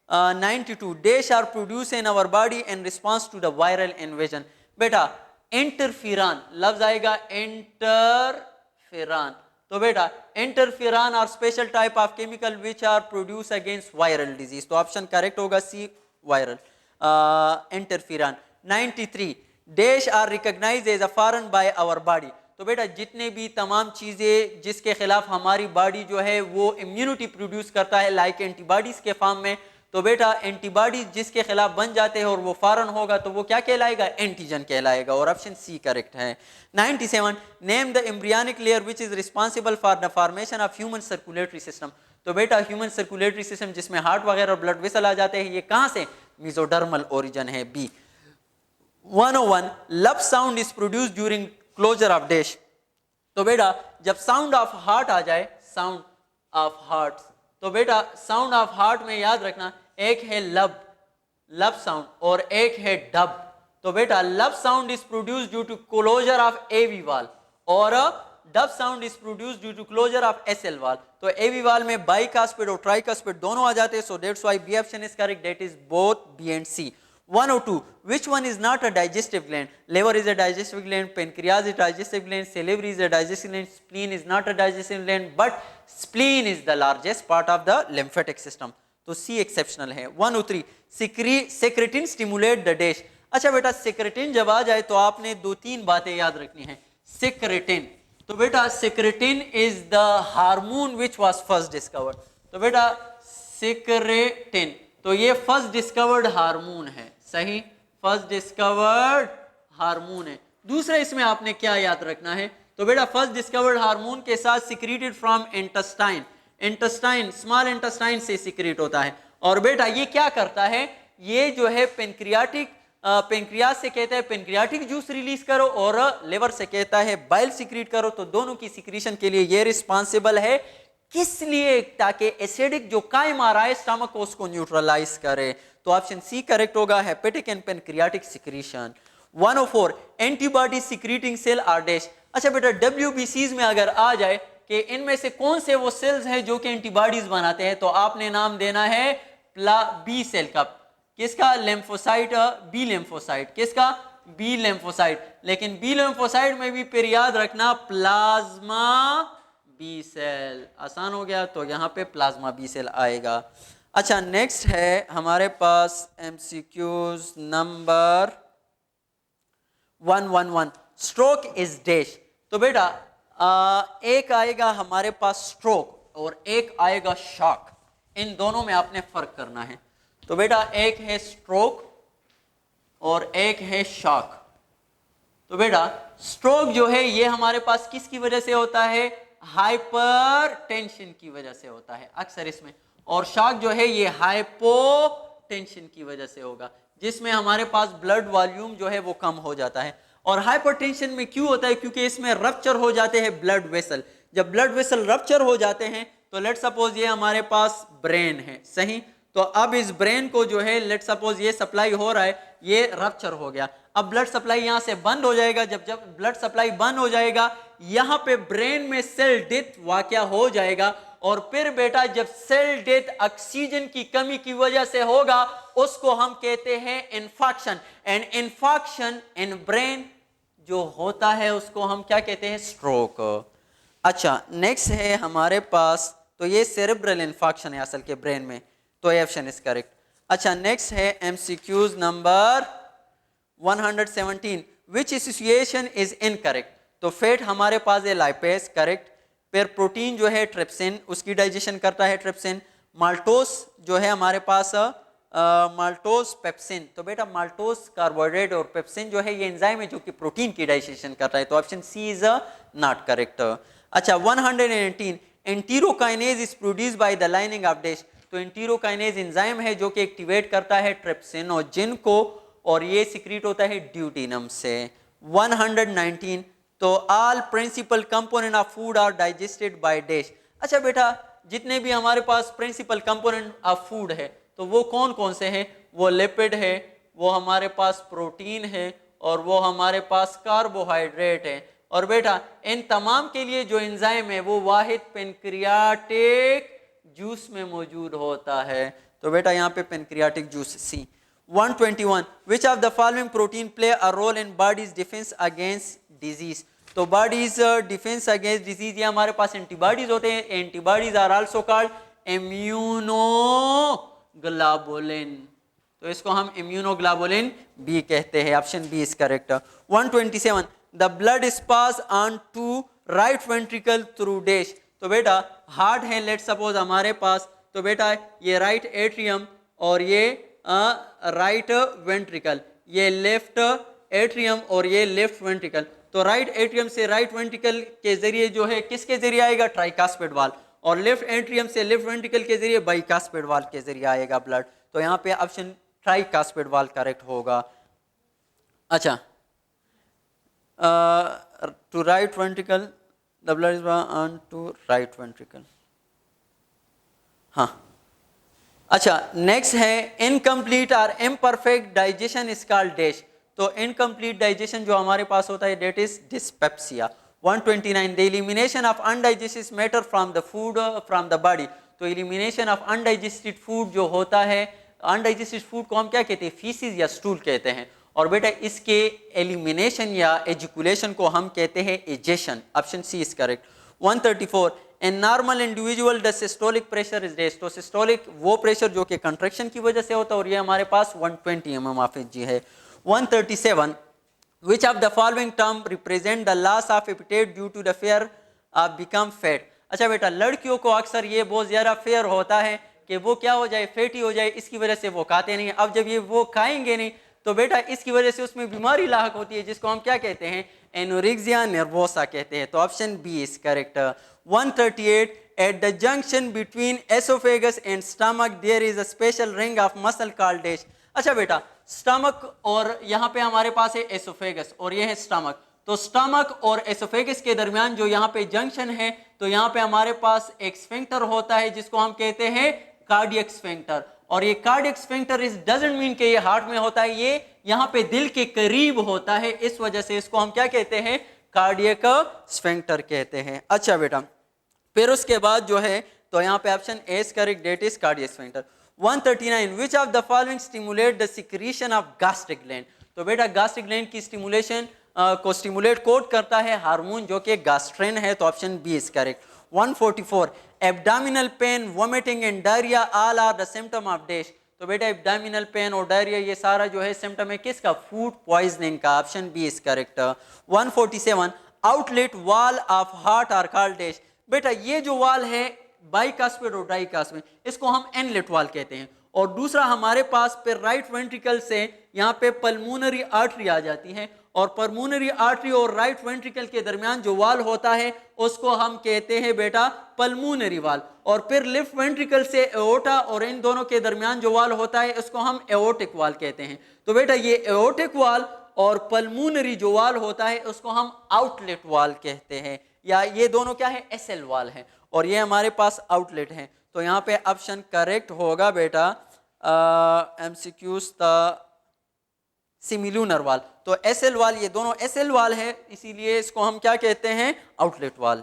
92 dash are produce in our body in response to the viral invasion. बेटा इंटरफेरॉन लफ्ज आएगा, इंटरफेरॉन, तो बेटा interferon are special type of chemical which are produce against viral disease, तो option correct होगा C viral interferon. 93 dash are recognised as a foreign by our body, तो बेटा जितने भी तमाम चीज़ें जिसके खिलाफ हमारी बॉडी जो है वो इम्यूनिटी प्रोड्यूस करता है लाइक एंटीबॉडीज के फॉर्म में, तो बेटा एंटीबॉडीज जिसके खिलाफ बन जाते हैं और वो फॉरेन होगा तो वो क्या कहलाएगा, एंटीजन कहलाएगा, और ऑप्शन सी करेक्ट है। 97 name the embryonic layer which is responsible for the formation of human circulatory system, तो बेटा ह्यूमन सर्कुलेटरी सिस्टम जिसमें हार्ट वगैरह और ब्लड वेसल आ जाते हैं, ये कहाँ से, मेसोडर्मल ओरिजिन है, B. 101 lub sound is produce during closure of dash, तो बेटा जब साउंड ऑफ हार्ट आ जाए, साउंड ऑफ हार्ट, तो बेटा साउंड ऑफ हार्ट में याद रखना एक है लब, लब साउंड, और एक है डब, तो बेटा lub sound is produce due to closure of AV valve और dub sound is produce due to closure of SL valve, तो एवी वाल में बाइकास्पिड और ट्राइकास्पिड दोनों आ जाते हैं, so that's why B option is correct, that is both B and C. 102 which one is not a digestive gland, liver is a digestive gland, pancreas is a digestive gland, salivary is a digestive gland, spleen is not a digestive gland but spleen is the largest part of the lymphatic system, तो C exceptional है। 103 secretin stimulate the dash, अच्छा बेटा secretin जब आ जाए तो आपने दो तीन बातें याद रखनी है। secretin, तो बेटा secretin is the hormone which was first discovered, तो बेटा secretin तो ये फर्स्ट डिस्कवर्ड हार्मोन है, सही, फर्स्ट डिस्कवर्ड हार्मोन है। दूसरा इसमें आपने क्या याद रखना है, तो बेटा फर्स्ट डिस्कवर्ड हार्मोन के साथ secreted from intestine, intestine small intestine से सिक्रीट होता है, और बेटा ये क्या करता है, ये जो है पेनक्रियाटिक पेनक्रियास से कहता है पेनक्रियाटिक जूस रिलीज करो और लिवर से कहता है बाइल सिक्रीट करो, तो दोनों की सिक्रीशन के लिए ये रिस्पॉन्सिबल है, किस लिए, ताकि एसिडिक जो कायम आ रहा है स्टमक को उसको न्यूट्रलाइज करे, तो ऑप्शन सी करेक्ट होगा, hepatic and pancreatic secretion. 104 antibody secreting cell are dash, अच्छा बेटा WBCs में अगर आ जाए कि इनमें से कौन से वो सेल्स हैं जो कि एंटीबॉडीज बनाते हैं, तो आपने नाम देना है बी सेल का, किसका, लिम्फोसाइट, बी लिम्फोसाइट, किसका, बी लिम्फोसाइट, लेकिन बी लिम्फोसाइट में भी फिर याद रखना प्लाज्मा बी सेल, आसान हो गया, तो यहाँ पे प्लाज्मा बी सेल आएगा। अच्छा नेक्स्ट है हमारे पास MCQs number 111 stroke is dash, तो बेटा एक आएगा हमारे पास स्ट्रोक और एक आएगा शॉक, इन दोनों में आपने फर्क करना है, तो बेटा एक है स्ट्रोक और एक है शॉक, तो बेटा स्ट्रोक जो है ये हमारे पास किसकी वजह से होता है, हाइपरटेंशन की वजह से होता है अक्सर इसमें, और शॉक जो है ये हाइपोटेंशन की वजह से होगा, जिसमें हमारे पास ब्लड वॉल्यूम जो है वो कम हो जाता है। और हाइपरटेंशन में क्यों होता है, क्योंकि इसमें रप्चर हो जाते हैं ब्लड वेसल। जब ब्लड वेसल रप्चर हो जाते हैं तो लेट सपोज ये हमारे पास ब्रेन है, सही, तो अब इस ब्रेन को जो है लेट सपोज ये सप्लाई हो रहा है, ये रप्चर हो गया, अब ब्लड सप्लाई यहां से बंद हो जाएगा। जब ब्लड सप्लाई बंद हो जाएगा यहां पे ब्रेन में सेल डेथ वाकया हो जाएगा, और फिर बेटा जब सेल डेथ ऑक्सीजन की कमी की वजह से होगा उसको हम कहते हैं infarction, and infarction in brain जो होता है उसको हम क्या कहते हैं, स्ट्रोक। अच्छा नेक्स्ट है हमारे पास, तो ये सेरेब्रल इन्फाक्शन है असल के ब्रेन में, तो ये ऑप्शन इज करेक्ट। अच्छा नेक्स्ट है MCQs number 117, which association is incorrect. तो फैट हमारे पास है लाइपेज, करेक्ट, फिर प्रोटीन जो है ट्रिप्सिन, उसकी डाइजेशन करता है ट्रिप्सिन, माल्टोस जो है हमारे पास माल्टोस पेप्सिन, तो बेटा माल्टोस कार्बोहाइड्रेट और पेप्सिन जो है ये एंजाइम है जो कि प्रोटीन की डाइजेशन करता है, तो option C is not correct. अच्छा 118, enterokinase is produced by the lining of dash. तो एंटीरोकाइनेज एंजाइम है जो कि एक्टिवेट करता है ट्रिप्सिन और जिन को, और ये सिक्रीट होता है ड्यूटीनम से। 119, तो all principal component of food are digested by dash. अच्छा बेटा जितने भी हमारे पास प्रिंसिपल कंपोनेंट ऑफ फूड है तो वो कौन कौन से हैं, वो लिपिड है, वो हमारे पास प्रोटीन है, और वो हमारे पास कार्बोहाइड्रेट है। और बेटा इन तमाम के लिए जो एंजाइम है वो वाहिद पेनक्रियाटिक जूस में मौजूद होता है, तो बेटा यहाँ पे pancreatic juice C. 121, which of the following protein play a role in body's defence against disease. तो बॉडीज डिफेंस अगेंस्ट डिजीज, ये हमारे पास एंटीबॉडीज होते हैं, antibodies are also called immunoglobulin, तो इसको हम इम्यूनोग्लोबुलिन बी कहते हैं, option B is correct. 127, the blood is pass on to right ventricle through dash. तो बेटा हार्ट है लेट सपोज हमारे पास, तो बेटा ये राइट एट्रियम और ये राइट वेंट्रिकल, ये लेफ्ट एट्रियम और ये लेफ्ट वेंट्रिकल, तो राइट एट्रियम से राइट वेंट्रिकल के जरिए जो है किसके जरिए आएगा, ट्राइकास्पिड वाल्व, और लेफ्ट एट्रियम से लेफ्ट वेंट्रिकल के जरिए बाइकास्पिड वाल्व के जरिए आएगा ब्लड, तो यहाँ पे ऑप्शन ट्राइकास्पिड वाल्व करेक्ट होगा। अच्छा to right ventricle the blood is on to right ventricle, हाँ। अच्छा नेक्स्ट है इनकम्प्लीट और imperfect digestion is called dash. तो इनकम्प्लीट डाइजेशन जो हमारे पास होता है that is dyspepsia. 129, the elimination of undigested matter from the food from the body. तो एलिमिनेशन ऑफ अनडाइजेस्टेड फूड जो होता है, अनडाइजेस्टेड फूड को हम क्या कहते हैं, फीसिस या स्टूल कहते हैं, और बेटा इसके एलिमिनेशन या एजुकुलेशन को हम कहते हैं ejection, option C is correct. 134, in normal individual the systolic pressure is dash. तो सिस्टोलिक वो प्रेशर जो कि कंट्रैक्शन की वजह से होता है, और ये हमारे पास 120 mm हाफिज जी है। 137, which of the following term represent the loss of appetite due to the fear of become fat। अच्छा बेटा लड़कियों को अक्सर ये बहुत ज़्यादा फेयर होता है कि वो क्या हो जाए, फैटी हो जाए, इसकी वजह से वो खाते नहीं। अब जब ये वो खाएंगे नहीं तो बेटा इसकी वजह से उसमें बीमारी लाहक होती है, जिसको हम क्या कहते हैं, एनोरेक्सिया नर्वोसा कहते हैं, तो option B is correct. 138, at the junction between esophagus and stomach there is a special ring of muscle called dash। अच्छा बेटा स्टमक और यहाँ पे हमारे पास है एसोफेगस और ये है स्टमक, तो स्टमक और एसोफेगस के दरमियान जो यहाँ पे जंक्शन है, तो यहाँ पे हमारे पास एक स्फिंक्टर होता है जिसको हम कहते हैं कार्डियक स्फिंक्टर, और ये cardiac sphincter is doesn't mean कि ये हार्ट में होता है, ये यहाँ पे दिल के करीब होता है, इस वजह से इसको हम क्या कहते हैं, कार्डियक स्फिंक्टर कहते हैं। अच्छा बेटा फिर उसके बाद जो है तो यहाँ पे option A is correct, that is cardiac sphincter. 139, which of the following stimulate the secretion of gastric gland। तो बेटा gastric gland की स्टिमुलेशन को स्टिमुलेट कोड करता है हार्मोन जो कि गास्ट्रेन है, तो option B is correct. 144, abdominal pain, vomiting and diarrhoea all are the symptom of dash. तो बेटा एब्डोमिनल पेन और डायरिया ये सारा जो है सिम्टम है किसका, फूड पॉइजनिंग का, option B is correct. 147, outlet wall of heart are called dash. बेटा ये जो वाल है बाइकास्पिड और डाइकास्पिड, इसको हम इनलेट वाल कहते हैं, और दूसरा हमारे पास पे राइट वेंट्रिकल से यहाँ पे पल्मोनरी आर्टरी आ जाती है, और पल्मोनरी आर्टरी और राइट वेंट्रिकल के दरमियान जो वाल होता है उसको हम कहते हैं बेटा पल्मोनरी वाल, और फिर लेफ्ट वेंट्रिकल से एओर्टा और इन दोनों के दरमियान जो वाल होता है उसको हम एओर्टिक वाल कहते हैं। तो बेटा ये एओर्टिक वाल और पल्मोनरी जो वाल होता है उसको हम आउटलेट वाल कहते हैं, या ये दोनों क्या है, एसएल वाल है, और ये हमारे पास आउटलेट है। तो यहाँ पे ऑप्शन करेक्ट होगा बेटा एमसीक्यूज द सिमिलुनर वाल। तो एसएल वाल, ये दोनों एसएल वाल है, इसीलिए इसको हम क्या कहते हैं, आउटलेट वाल।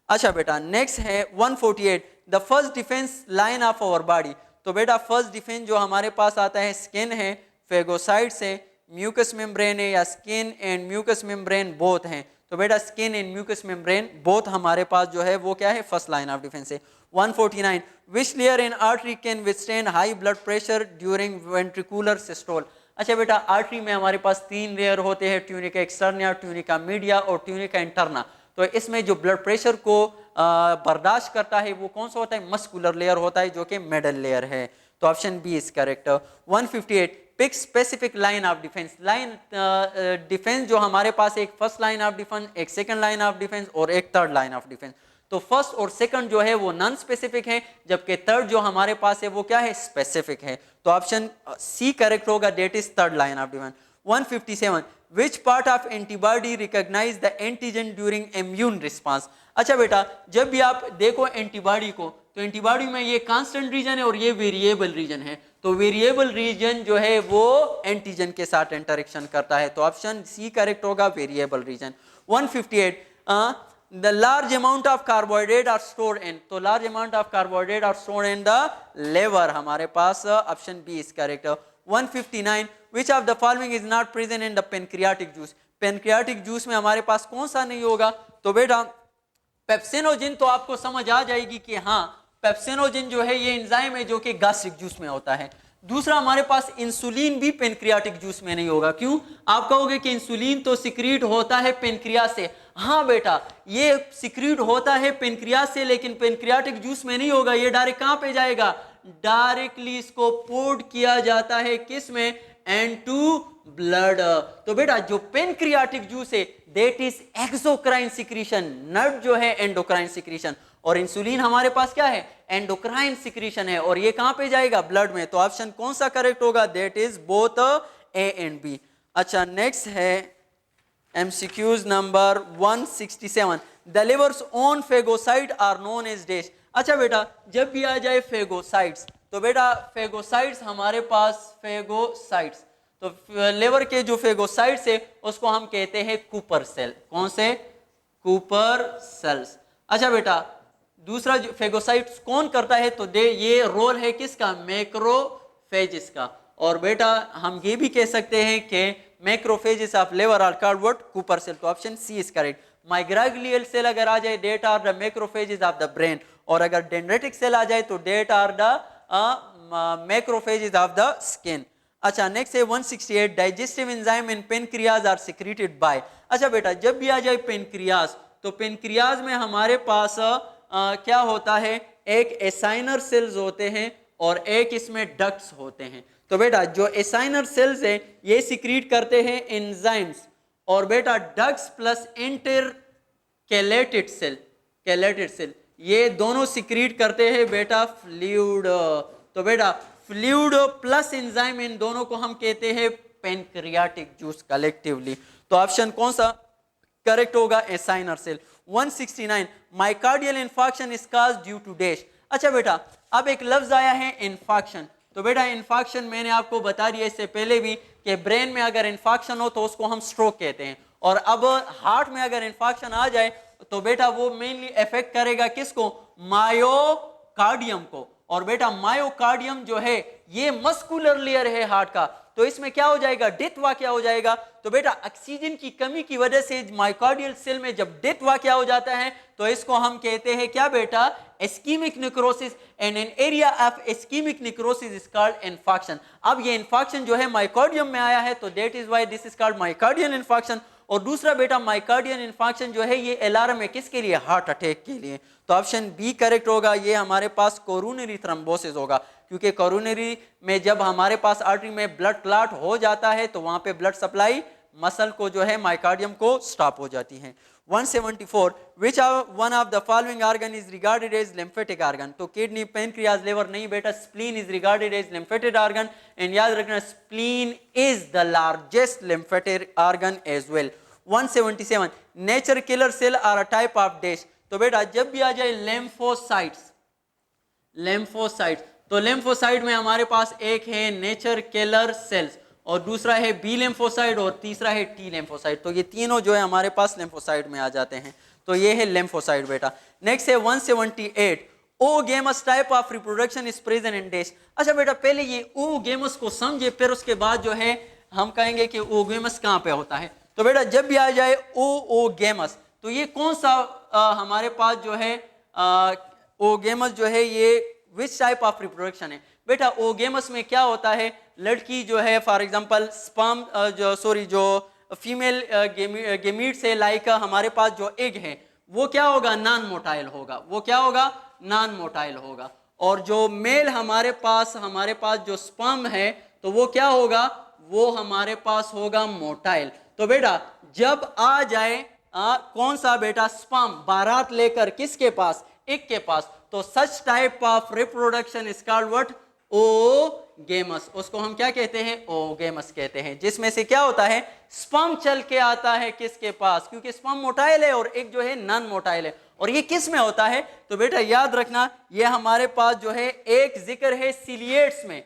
अच्छा बेटा नेक्स्ट है 148, the first defence line of our body. तो बेटा फर्स्ट डिफेंस जो हमारे पास आता है स्किन है, फेगोसाइट्स है, म्यूकस मेम्ब्रेन है, या skin and mucus membrane both हैं। तो बेटा skin and mucus membrane both हमारे पास जो है वो क्या है, फर्स्ट लाइन ऑफ डिफेंस है। 149, which layer in artery can withstand high blood pressure during ventricular systole. अच्छा बेटा आर्टरी में हमारे पास 3 लेयर होते हैं, ट्यूनिका एक्सटर्ना, ट्यूनिका मीडिया और ट्यूनिका इंटरना। तो इसमें जो ब्लड प्रेशर को बर्दाश्त करता है वो कौन सा होता है, मस्कुलर लेयर होता है जो कि मिडल लेयर है। तो option B is correct. 158, pick specific line of defence. Line defence जो हमारे पास एक फर्स्ट लाइन ऑफ डिफेंस, एक सेकंड लाइन ऑफ डिफेंस और एक थर्ड लाइन ऑफ डिफेंस। तो फर्स्ट और सेकंड जो है वो नॉन स्पेसिफिक है, जबकि थर्ड जो हमारे पास है वो क्या है, स्पेसिफिक है। तो ऑप्शन सी करेक्ट होगा, that is third line of defence. 157, which part of antibody recognize the antigen during immune response. अच्छा बेटा जब भी आप देखो एंटीबॉडी को, तो एंटीबॉडी में ये कांस्टेंट रीजन है और ये वेरिएबल रीजन है। तो वेरिएबल रीजन जो है वो एंटीजन के साथ इंटरेक्शन करता है, तो ऑप्शन सी करेक्ट होगा, variable region. 158, the large amount of carbohydrate are stored in, तो large amount of carbohydrate are stored in the liver, हमारे पास option B is correct. 159, which of the following is not present in the pancreatic juice। Pancreatic juice में हमारे पास कौन सा नहीं होगा, तो बेटा पेप्सिनोजिन तो आपको समझ आ जाएगी कि हाँ पेप्सिनोजिन जो है ये एंजाइम है जो कि गैस्ट्रिक जूस में होता है। दूसरा हमारे पास इंसुलिन भी पेनक्रियाटिक जूस में नहीं होगा, क्यों, आप कहोगे कि इंसुलिन तो सिक्रीट होता है पेनक्रियास से। हाँ बेटा ये सिक्रीट होता है पेनक्रियास से, लेकिन पेनक्रियाटिक जूस में नहीं होगा, ये डायरेक्ट कहां पे जाएगा, डायरेक्टली इसको पोर्ट किया जाता है किस में, इनटू ब्लड। तो बेटा जो पेनक्रियाटिक जूस है दैट इज एक्सोक्राइन सिक्रीशन, नट जो है एंडोक्राइन सिक्रीशन, और इंसुलिन हमारे पास क्या है, एंडोक्राइन सिक्रीशन है, और ये कहां पे जाएगा, ब्लड में। तो ऑप्शन कौन सा करेक्ट होगा, that is both A and B. अच्छा नेक्स्ट है MCQs number 167, the liver's own phagocyte are known as dash. अच्छा बेटा जब भी आ जाए फेगोसाइट्स, तो बेटा फेगोसाइट्स हमारे पास फेगोसाइट्स, तो लिवर के जो फेगोसाइट्स है उसको हम कहते हैं कूपर सेल। कौन से, कूपर सेल्स। अच्छा बेटा दूसरा जो फेगोसाइट्स कौन करता है, तो दे ये रोल है किसका, मैक्रोफेजिस का। और बेटा हम ये भी कह सकते हैं कि macrophages of liver are called what, Kupffer cell. तो option C is correct. Microglial cell अगर आ जाए that are the macrophages of the brain, और अगर डेंड्रेटिक सेल आ जाए तो that are the macrophages of the skin. अच्छा नेक्स्ट है 168, digestive enzyme in pancreas are secreted by. अच्छा बेटा जब भी आ जाए पेनक्रियाज, तो पेनक्रियाज में हमारे पास क्या होता है, एक एसाइनर सेल्स होते हैं और एक इसमें डक्ट्स होते हैं। तो बेटा जो एसाइनर सेल्स है ये सिक्रीट करते हैं एंजाइम्स, और बेटा डक्ट्स प्लस इंटरकैलेटेड सेल, कैलेटेड सेल ये दोनों सिक्रीट करते हैं बेटा फ्लूइड। तो बेटा फ्लूइड प्लस एंजाइम इन दोनों को हम कहते हैं पेनक्रियाटिक जूस कलेक्टिवली। तो ऑप्शन कौन सा करेक्ट होगा, acinar cell. 169, myocardial infarction is caused due to dash. अच्छा बेटा अब एक लफ्ज आया है इंफार्क्शन, तो बेटा इंफार्क्शन मैंने आपको बता दिया इससे पहले भी कि ब्रेन में अगर इंफार्क्शन हो तो उसको हम स्ट्रोक कहते हैं, और अब हार्ट में अगर इंफार्क्शन आ जाए तो बेटा वो मेनली इफेक्ट करेगा किसको, मायोकार्डियम को। और बेटा मायोकार्डियम जो है ये मस्कुलर लेयर है हार्ट का, तो इसमें क्या हो जाएगा, डेथ वाकया हो जाएगा। तो बेटा ऑक्सीजन की कमी की वजह से मायोकार्डियल सेल में जब डेथ वाकया हो जाता है तो इसको हम कहते हैं क्या बेटा, ischaemic necrosis, and an area of ischaemic necrosis is called infarction. अब ये इंफार्क्शन जो है मायोकार्डियम में आया है तो that is why this is called myocardial infarction. और दूसरा बेटा मायोकार्डियल इंफार्क्शन जो है ये अलार्म है किसके लिए, हार्ट अटैक के लिए। तो ऑप्शन बी करेक्ट होगा, ये हमारे पास कोरोनरी थ्रोम्बोसिस होगा, क्योंकि कोरोनरी में जब हमारे पास आर्टरी में ब्लड क्लॉट हो जाता है तो वहां पे ब्लड सप्लाई मसल को जो है माइकार्डियम को स्टॉप हो जाती हैं। 174 which one of the following organ is regarded as lymphatic organ. तो किडनी, पेनक्रियाज, लिवर नहीं बेटा, spleen is regarded as lymphatic organ and याद रखना spleen is the largest lymphatic organ as well. 177 nature killer cell are a type of dash. तो बेटा जब भी आ जाए लेम्फोसाइट्स, लेम्फोसाइट्स, तो लेम्फोसाइट में हमारे पास एक है नेचर किलर सेल्स और दूसरा है बी लेम्फोसाइट और तीसरा है टी लेम्फोसाइट। तो ये तीनों जो है हमारे पास लेम्फोसाइट में आ जाते हैं। तो ये है लेम्फोसाइट बेटा। नेक्स्ट है 178 oogamous type of reproduction is present in dash. अच्छा बेटा पहले ये oogamous को समझे, फिर उसके बाद जो है हम कहेंगे कि oogamous कहाँ पे होता है। तो बेटा जब भी आ जाए oogamous तो ये कौन सा हमारे पास जो है oogamous जो है ये विच टाइप ऑफ रिप्रोडक्शन है। बेटा oogamous में क्या होता है, लड़की जो है फॉर एग्जांपल स्पर्म जो फीमेल गेमीट से लाइक हमारे पास जो एग है वो क्या होगा, नॉन मोटाइल होगा। वो क्या होगा, नॉन मोटाइल होगा। और जो मेल हमारे पास जो स्पर्म है तो वो क्या होगा, वो हमारे पास होगा मोटाइल। तो बेटा जब आ जाए कौन सा बेटा, स्पर्म बारात लेकर किसके पास, एग के पास, तो such type of reproduction is called what, oogamous। उसको हम क्या कहते हैं, oogamous कहते हैं। जिसमें से क्या होता है, स्पर्म चल के आता है किसके पास, क्योंकि स्पर्म मोटाइल है और एक जो है नॉन मोटाइल है। और ये किस में होता है, तो बेटा याद रखना ये हमारे पास जो है एक जिक्र है सिलिएट्स में,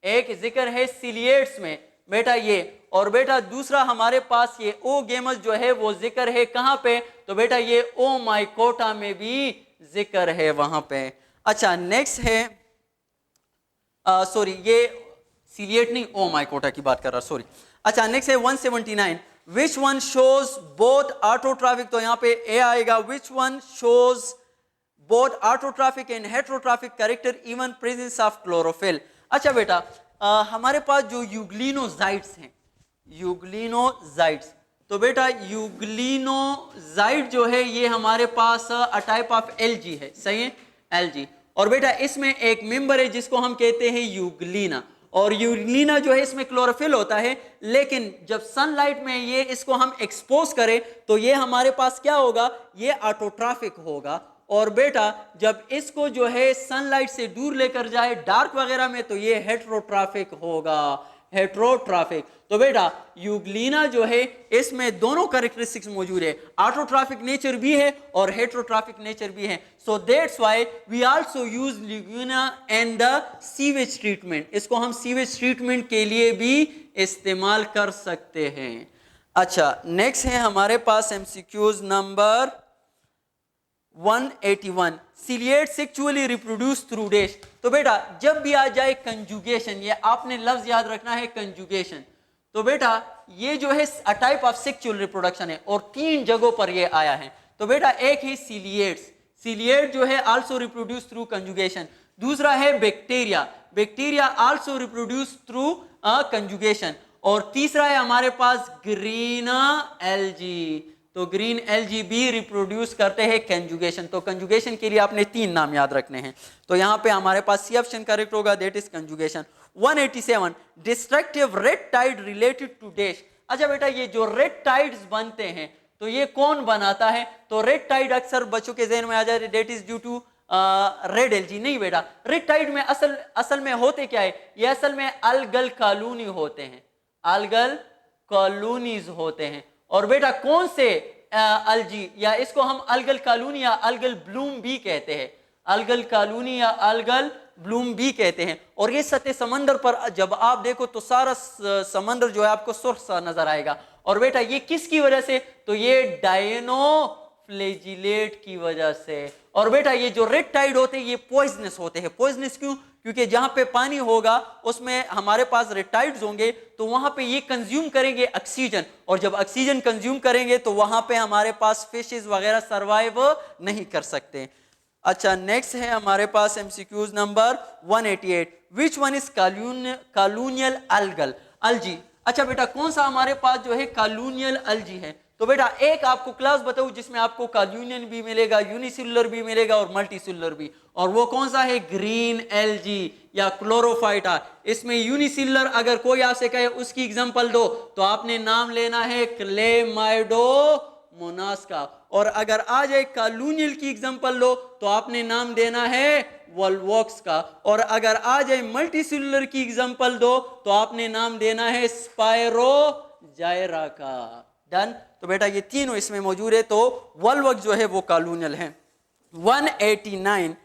एक जिक्र है सिलिएट्स में बेटा ये, और बेटा दूसरा हमारे पास ये oogamous जो है वो जिक्र है कहाँ पे, तो बेटा ये ओमाइकोटा में भी जिक्र है वहां पे। अच्छा नेक्स्ट है सॉरी ये सिलिएट नहीं, ओमाइकोटा की बात कर रहा, सॉरी। अच्छा नेक्स्ट है 179 which one shows both autotrophic. तो यहाँ पे ए आएगा, which one shows both autotrophic and heterotrophic character even presence of chlorophyll. अच्छा बेटा हमारे पास जो यूग्लिनोजाइट्स हैं, यूग्लिनोजाइट्स, तो बेटा यूग्लिनोजाइट जो है ये हमारे पास अ टाइप ऑफ एल्गी है, सही है, एल्गी। और बेटा इसमें एक मेंबर है जिसको हम कहते हैं यूग्लिना, और यूग्लिना जो है इसमें क्लोरोफिल होता है, लेकिन जब सनलाइट में ये इसको हम एक्सपोज करें तो ये हमारे पास क्या होगा, ये ऑटोट्रॉफिक होगा। और बेटा जब इसको जो है सनलाइट से दूर लेकर जाए डार्क वगैरह में तो ये हेटेरोट्रॉफिक होगा, हेटेरोट्रॉफिक। तो बेटा यूग्लिना जो है इसमें दोनों कैरेक्टरिस्टिक्स मौजूद है, ऑटोट्रॉफिक नेचर भी है और हेटेरोट्रॉफिक नेचर भी है। So that's why we also use euglena and the sewage treatment. इसको हम सीवेज ट्रीटमेंट के लिए भी इस्तेमाल कर सकते हैं। अच्छा नेक्स्ट है हमारे पास MCQs number 181 ciliate sexually reproduce through dash. तो बेटा जब भी आ जाए कंजुगेशन, ये आपने लफ्ज याद रखना है कंजुगेशन, तो बेटा ये जो है अ टाइप ऑफ सेक्सुअल रिप्रोडक्शन है और 3 जगहों पर ये आया है। तो बेटा एक है सिलिएट्स, सिलिएट जो है आल्सो रिप्रोड्यूस थ्रू कंजुगेशन। दूसरा है bacteria, bacteria also reproduce through conjugation. और तीसरा है हमारे पास ग्रीन एल्गी, तो ग्रीन एल्गी भी रिप्रोड्यूस करते हैं कंजुगेशन। तो कंजुगेशन के लिए आपने 3 नाम याद रखने हैं। तो यहाँ पे हमारे पास सी ऑप्शन करेक्ट होगा, that is conjugation. 187 destructive red tide related to dash. अच्छा बेटा ये जो रेड टाइड्स बनते हैं तो ये कौन बनाता है, तो रेड टाइड अक्सर बच्चों के जहन में आ जाए that is due to red algae. नहीं बेटा, रेड टाइड में असल में होते क्या है, ये असल में अलगल कॉलोनी होते हैं, अलगल कॉलोनीज होते हैं। और बेटा कौन से अलजी, या इसको हम अलगल कॉलोनी या अलगल ब्लूम भी कहते हैं, अलगल कॉलोनी या अलगल ब्लूम भी कहते हैं। और ये सतह समंदर पर जब आप देखो तो सारा समंदर जो है आपको सुर्ख सा नजर आएगा। और बेटा ये किसकी वजह से, तो ये डायनोफ्लैजिलेट की वजह से। और बेटा ये जो रेड टाइड होते हैं ये पॉइजनस होते हैं। पॉइजनस क्यों, क्योंकि जहां पे पानी होगा उसमें हमारे पास रेड टाइड्स होंगे तो वहां पे ये कंज्यूम करेंगे ऑक्सीजन, और जब ऑक्सीजन कंज्यूम करेंगे तो वहां पे हमारे पास फिशेस वगैरह सरवाइव नहीं कर सकते। अच्छा नेक्स्ट है हमारे पास MCQs number 188 which one is colonial algal algae. अच्छा बेटा कौन सा हमारे पास जो है कॉलोनियल अलजी है, तो बेटा एक आपको क्लास बताऊं जिसमें आपको कॉलूनियन भी मिलेगा, यूनिसेलुलर भी मिलेगा और मल्टीसेलुलर भी, और वो कौन सा है? ग्रीन एल्गी या क्लोरोफाइटा। इसमें यूनिसेलुलर अगर कोई आपसे कहे उसकी एग्जांपल दो तो आपने नाम लेना है क्लेमाइडोमोनास का, और अगर आ जाए कॉलूनियल की एग्जांपल लो तो आपने नाम देना है वोल्वॉक्स का, और अगर आ जाए मल्टीसेलुलर की एग्जांपल दो तो आपने नाम देना है स्पायरोजाइरा का। डन। तो बेटा ये तीनों इसमें मौजूद है, तो वोल्वॉक्स जो है वो कॉलूनियल है। 189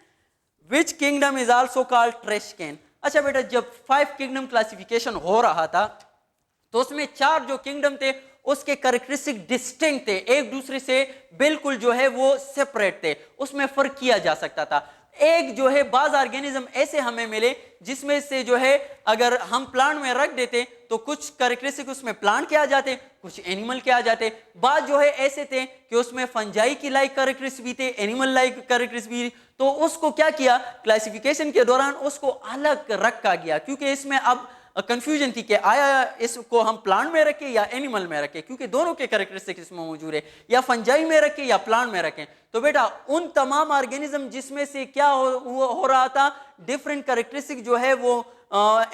which kingdom is also called trash can. अच्छा बेटा जब 5 किंगडम क्लासिफिकेशन हो रहा था तो उसमें 4 जो किंगडम थे उसके कैरेक्टरिस्टिक डिस्टिंक्ट थे, एक दूसरे से बिल्कुल जो है वो सेपरेट थे, उसमें फर्क किया जा सकता था। एक जो है बाज ऑर्गेनिज्म ऐसे हमें मिले जिसमें से जो है अगर हम प्लांट में रख देते तो कुछ कैरेक्टरिस्टिक उसमें प्लांट के आ जाते, कुछ एनिमल के आ जाते। बाद जो है ऐसे थे कि उसमें फंजाई की लाइक कैरेक्टरिस्टिक भी थे, एनिमल लाइक कैरेक्टरिस्टिक भी, तो उसको क्या किया क्लासिफिकेशन के दौरान उसको अलग रखा गया, क्योंकि इसमें अब कंफ्यूजन थी कि आया इसको हम प्लांट में रखें या एनिमल में रखें, क्योंकि दोनों के कैरेक्टरिस्टिक इसमें मौजूद है, या फंजाई में रखें या प्लांट में रखें। तो बेटा उन तमाम ऑर्गेनिज्म जिसमें से क्या हो रहा था, डिफरेंट कैरेक्टरिस्टिक जो है वो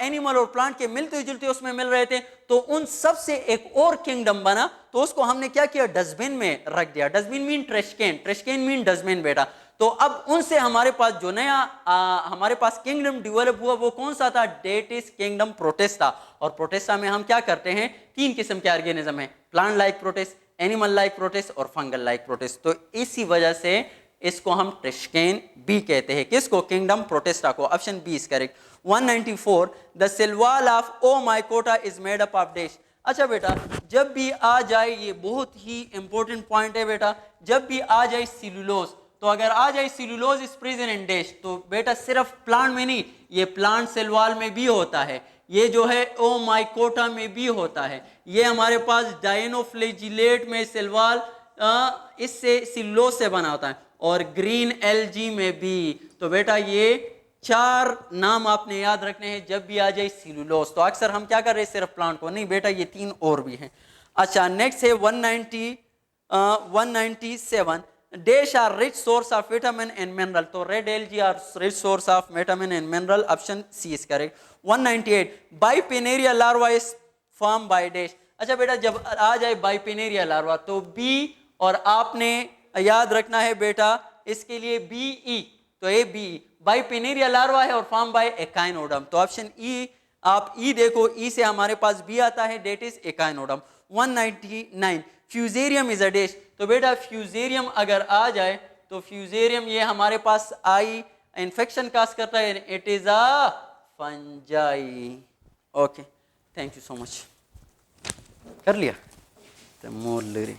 एनिमल और प्लांट के मिलते जुलते उसमें मिल रहे थे, तो उन सब से एक और किंगडम बना, तो उसको हमने क्या किया डस्टबिन में रख दिया। डस्टबिन मीन ट्रेशकैन, ट्रेशकैन मीन डस्टबिन बेटा। तो अब उनसे हमारे पास जो नया हमारे पास किंगडम डेवलप हुआ वो कौन सा था? That is kingdom protista. और प्रोटिस्टा में हम क्या करते हैं? 3 किस्म के ऑर्गेनिज्म है, plant like protist, animal like protist और फंगल लाइक प्रोटिस्ट। तो इसी वजह से इसको हम ट्रेशकैन बी कहते हैं। किसको? किंगडम प्रोटिस्टा को। Option B is correct. 194 the cell wall of oomycota is made up of dash. अच्छा बेटा जब भी आ जाए, ये बहुत ही इंपॉर्टेंट पॉइंट है बेटा, जब भी आ जाए सेलुलोज, तो अगर आ जाए cellulose is present in dash, तो बेटा सिर्फ प्लांट में नहीं, ये प्लांट सेल वॉल में भी होता है, ये जो है ओमाइकोटा में भी होता है, ये हमारे पास डायनोफ्लैजिलेट में सेल वॉल इससे सेलुलोज से बना होता है, और ग्रीन एल्गी में भी। तो बेटा ये 4 नाम आपने याद रखने हैं जब भी आ जाए सेलुलोज। तो अक्सर हम क्या कर रहे हैं सिर्फ प्लांट को, नहीं बेटा ये 3 और भी हैं। अच्छा नेक्स्ट है 197 dash are rich source of vitamin and mineral. तो red algae are rich source of vitamin and mineral, option C is correct. 198 bipinnaria larva is form by dash. अच्छा बेटा जब आ जाए बाइपिनेरिया लार्वा तो बी, और आपने याद रखना है बेटा इसके लिए बी ई, तो ए बी बाइपिनेरिया लार्वा है और फॉर्म बाय एकाइनोडर्म। तो ऑप्शन ई, आप ई देखो, ई से हमारे पास बी आता है, that is echinoderm. 199 fusarium is a dash. तो बेटा फ्यूजेरियम अगर आ जाए तो फ्यूजेरियम ये हमारे पास आई इन्फेक्शन काज करता है, it is a fungi. Okay thank you so much. कर लिया तो मोर ले रही।